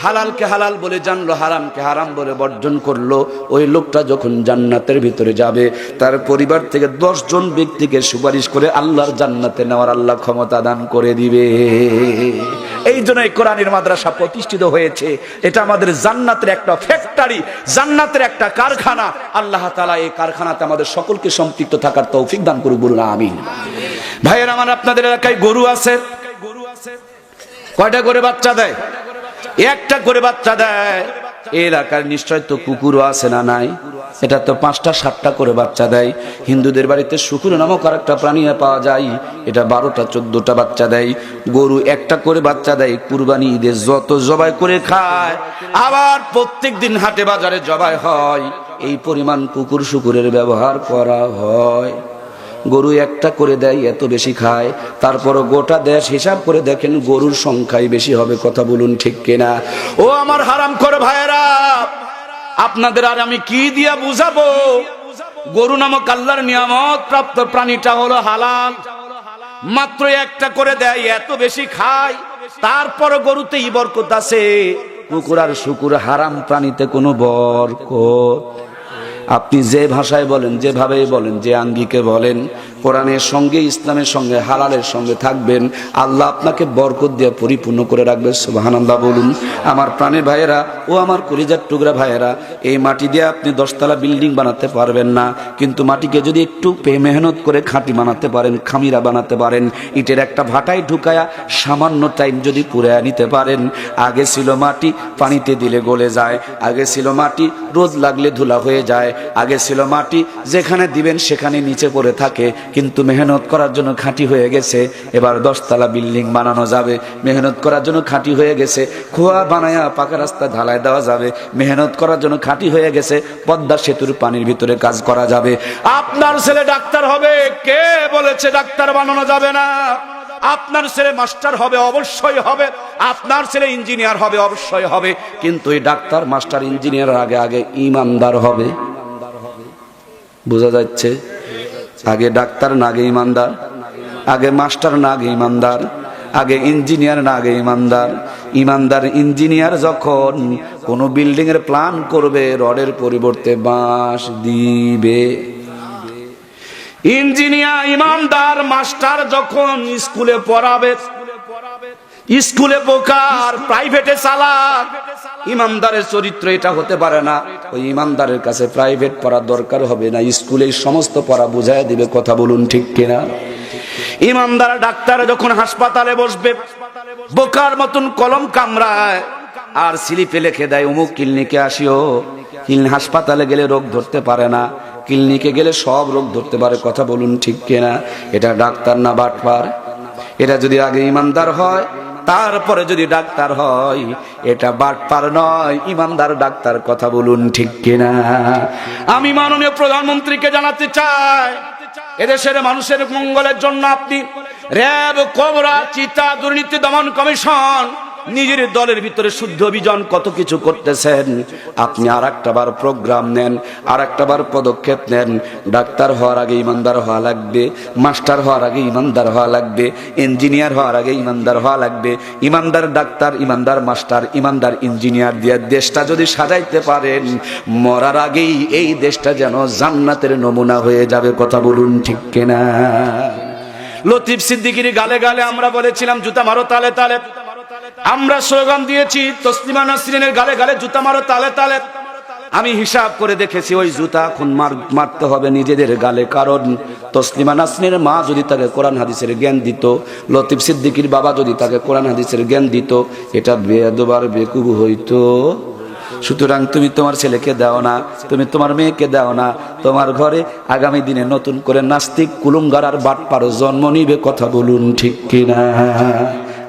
হালালকে হালাল বলে জানলো, হারামকে হারাম বলে বর্জন করলো, ওই লোকটা যখন জান্নাতের ভিতরে যাবে, তার পরিবার থেকে 10 জন ব্যক্তিকে সুপারিশ করে আল্লাহর জান্নাতে নেওয়ার আল্লাহ ক্ষমতা দান করে দিবে। এই জন্য এই কোরআনের মাদ্রাসা প্রতিষ্ঠিত হয়েছে। এটা আমাদের জান্নাতের একটা ফ্যাক্টরি, জান্নাতের একটা কারখানা। আল্লাহ তাআলা এই কারখানাতে আমাদের সকলকে সম্পৃক্ত থাকার তৌফিক দান করুন, বলুন আমিন। ভাইয়ের আমার, আপনাদের এলাকায় গরু আছে? কয়টা করে বাচ্চা দেয়? একটা করে বাচ্চা দেয়। এলাকার নিশ্চয় তো কুকুরও আছে না নাই? এটা তো 5টা 7টা করে বাচ্চা দেয়। হিন্দুদের বাড়িতে শুকুর নামক আর একটা প্রাণী পাওয়া যায়, এটা 12টা 14টা বাচ্চা দেয়। গরু একটা করে বাচ্চা দেয়। কুরবানি ঈদে যত জবাই করে খায়, আবার প্রত্যেক দিন হাটে বাজারে জবাই হয়, এই পরিমাণ কুকুর শুকুরের ব্যবহার করা হয়। গরু একটা করে দেয়, এত বেশি খায়, তারপরও গোটা দেশ হিসাব করে দেখেন গরুর সংখ্যাই বেশি হবে। কথা বলুন ঠিক কিনা? ও আমার হারাম করে ভাইয়েরা, আপনাদের আর আমি কি দিয়া বুঝাবো? গরু নামক আল্লাহর নিয়ামত প্রাপ্ত প্রাণীটা হলো হালাল, মাত্র একটা করে দেয়, এত বেশি খায়, তারপর গরুতেই বরকত আছে। কুকুর আর শুকুর হারাম প্রাণীতে কোনো বরকত। আপনি যে ভাষায় বলেন, যেভাবে বলেন, যে আঙ্গিকে বলেন, কোরআনের সঙ্গে, ইসলামের সঙ্গে, হালালের সঙ্গে থাকবেন, আল্লাহ আপনাকে বরকত দিয়ে পরিপূর্ণ করে রাখবে। সুবহানাল্লাহ বলুন। আমার প্রাণের ভাইয়েরা ও আমার কলিজার টুকরা ভাইয়েরা, এই মাটি দিয়ে আপনি 10তলা বিল্ডিং বানাতে পারবেন না, কিন্তু মাটিকে যদি একটু মেহনত করে খাঁটি বানাতে পারেন, খামিরা বানাতে পারেন, ইটের একটা ভাটায় ঢুকায়া সামান্য টাইম যদি পুড়ে নিতে পারেন। আগে ছিল মাটি পানিতে দিলে গলে যায়, আগে ছিল মাটি রোদ লাগলে ধুলা হয়ে যায়, আগে ছিল মাটি যেখানে দিবেন সেখানে নিচে পড়ে থাকে, কিন্তু মেহনত করার জন্য খাঁটি হয়ে গেছে। এবার 10তলা বিল্ডিং বানানো যাবে, মেহনত করার জন্য খাঁটি হয়ে গেছে। খোয়া বানায়া পাকা রাস্তা ঢালাই দেওয়া যাবে, মেহনত করার জন্য খাঁটি হয়ে গেছে। পদ্মা সেতুর পানির ভিতরে কাজ করা যাবে। আপনার ছেলে ডাক্তার হবে, কে বলেছে ডাক্তার বানানো যাবে না? আপনার ছেলে মাস্টার হবে, অবশ্যই হবে। আপনার ছেলে ইঞ্জিনিয়ার হবে, অবশ্যই হবে। কিন্তু এই ডাক্তার, মাস্টার, ইঞ্জিনিয়ার আগে আগে ইমানদার হবে। বোঝা যাচ্ছে? আগে ডাক্তার না আগে ইমানদার, আগে মাস্টার না আগে ইমানদার, আগে ইঞ্জিনিয়ার না আগে ইমানদার। ইমানদার ইঞ্জিনিয়ার যখন কোনো বিল্ডিং এর প্ল্যান করবে, রডের পরিবর্তে বাঁশ দিবে। ইঞ্জিনিয়ার ইমানদার মাস্টার যখন স্কুলে পড়াবে, স্কুলে বোকার, প্রাইভেটে চালাক। ইমানদারের চরিত্র এটা হতে পারে না। ওই ইমানদারের কাছে প্রাইভেট পড়ার দরকার হবে না, স্কুলে সমস্ত পড়া বুঝাই দিবে। কথা বলুন ঠিক কিনা? ইমানদার ডাক্তার যখন হাসপাতালে বসবে, বোকার মতন কলম কামড়ায় আর স্লিপে লিখে দেয় অমুক ক্লিনিকে আসিও। হাসপাতালে গেলে রোগ ধরতে পারে না, ক্লিনিকে গেলে সব রোগ ধরতে পারে। কথা বলুন ঠিক কিনা? এটা ডাক্তার না বাটপার? এটা যদি আগে ইমানদার হয়, তারপরে যদি ডাক্তার হয়, এটা বাটপার নয়, ইমানদার ডাক্তার। কথা বলুন ঠিক কিনা? আমি মাননীয় প্রধানমন্ত্রীকে জানাতে চাই, এদেশের মানুষের মঙ্গলের জন্য আপনি র্যাব, কোবরা, চিতা, দুর্নীতি দমন কমিশন, নিজের দলের ভিতরে শুদ্ধ অভিযান কত কিছু করতেছেন। আপনি আর একটা বার প্রোগ্রাম নেন, আর একটা বার পদক্ষেপ নেন। ডাক্তার হওয়ার আগে ইমানদার হওয়া লাগবে, মাস্টার হওয়ার আগে ইমানদার হওয়া লাগবে, ইঞ্জিনিয়ার হওয়ার আগে ইমানদার হওয়া লাগবে। ইমানদার ডাক্তার, ইমানদার মাস্টার, ইমানদার ইঞ্জিনিয়ার দিয়ে দেশটা যদি সাজাইতে পারেন, মরার আগেই এই দেশটা যেন জান্নাতের নমুনা হয়ে যাবে। কথা বলুন ঠিক কিনা? লতিফ সিদ্দিকীর গালে গালে আমরা বলেছিলাম জুতা মারো তালে তালে। আমরা স্লোগান দিয়েছি তসলিমা নাসরিনের গালে গালে জুতা মারো তালে তালে। আমি হিসাব করে দেখেছি ওই জুতা এখন মারতে হবে নিজেদের গালে। কারণ তসলিমা নাসরিনের মা যদি তাকে কোরআন হাদিসের জ্ঞান দিত, লতিফ সিদ্দিকীর বাবা যদি তাকে কোরআন হাদিসের জ্ঞান দিত, এটা বেদবার বেকুব হইতো। সুতরাং তুমি তোমার ছেলেকে দাও না, তুমি তোমার মেয়েকে দাও না, তোমার ঘরে আগামী দিনে নতুন করে নাস্তিক কুলুঙ্গার আর বাটপার জন্ম নিবে। কথা বলুন ঠিক কিনা?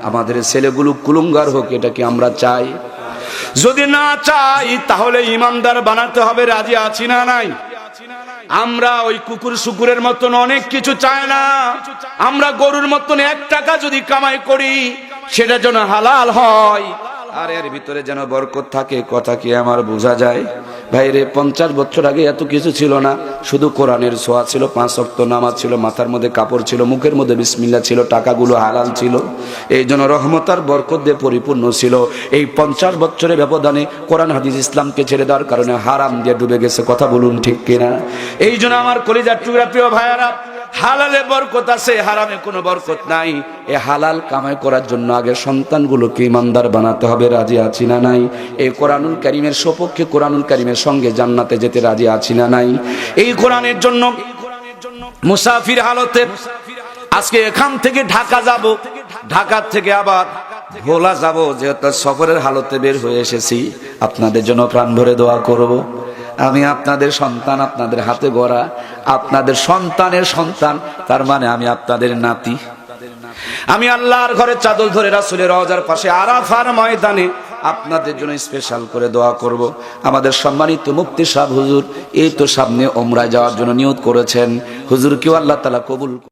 আমাদের ছেলেগুলো কুলুঙ্গার হোক, এটা কি আমরা চাই? যদি না চাই তাহলে ইমানদার বানাতে হবে। রাজি আছি না নাই? আমরা ওই কুকুর শুকুরের মতন অনেক কিছু চাই না। আমরা গরুর মতন 1 টাকা যদি কামাই করি সেটা যেন হালাল হয়, আর এর ভিতরে যেন বরকত থাকে। কথা কি আমার বোঝা যায়? ভাইরে, 50 বছর আগে এত কিছু ছিল না, শুধু কোরআনের ছোঁয়া ছিল, 5 ওয়াক্ত নামাজ ছিল, মাথার মধ্যে কাপড় ছিল, মুখের মধ্যে বিসমিল্লাহ ছিল, টাকাগুলো হালাল ছিল, এই জন্য রহমত আর বরকত দিয়ে পরিপূর্ণ ছিল। এই 50 বছরের ব্যবধানে কোরআন হাদিস ইসলামকে ছেড়ে দেওয়ার কারণে হারাম দিয়ে ডুবে গেছে। কথা বলুন ঠিক কিনা? এই জন্য আমার কলিজার টুকরা প্রিয় ভাইয়ারা, হালালে বরকত আছে, হারামে কোনো বরকত নাই। এ হালাল কামাই করার জন্য আগে সন্তানগুলোকে ইমানদার বানাতে হবে। রাজি আছি না নাই? এই কোরআনুল কারীমের সপক্ষে, কোরআনুল কারীমের সঙ্গে জান্নাতে যেতে রাজি আছি না নাই? এই কোরআনের জন্য মুসাফির হালতে আজকে এখান থেকে ঢাকা যাব, ঢাকা থেকে আবার ভোলা যাব, যেহেতু সফরের হালতে বের হয়ে এসেছি, আপনাদের জন্য প্রাণ ভরে দোয়া করব। আমি আপনাদের সন্তান, আপনাদের হাতে গড়া, আপনাদের সন্তানের সন্তান, তার মানে আমি আপনাদের নাতি। আমি আল্লাহর ঘরে চাদর ধরে রাসূলের রওজার পাশে আরাফার ময়দানে আপনাদের জন্য স্পেশাল করে দোয়া করব। আমাদের সম্মানিত মুফতি সাহেব হুজুর এই তো সামনে উমরায় যাওয়ার জন্য নিয়ত করেছেন। হুজুরকেও আল্লাহ তাআলা কবুল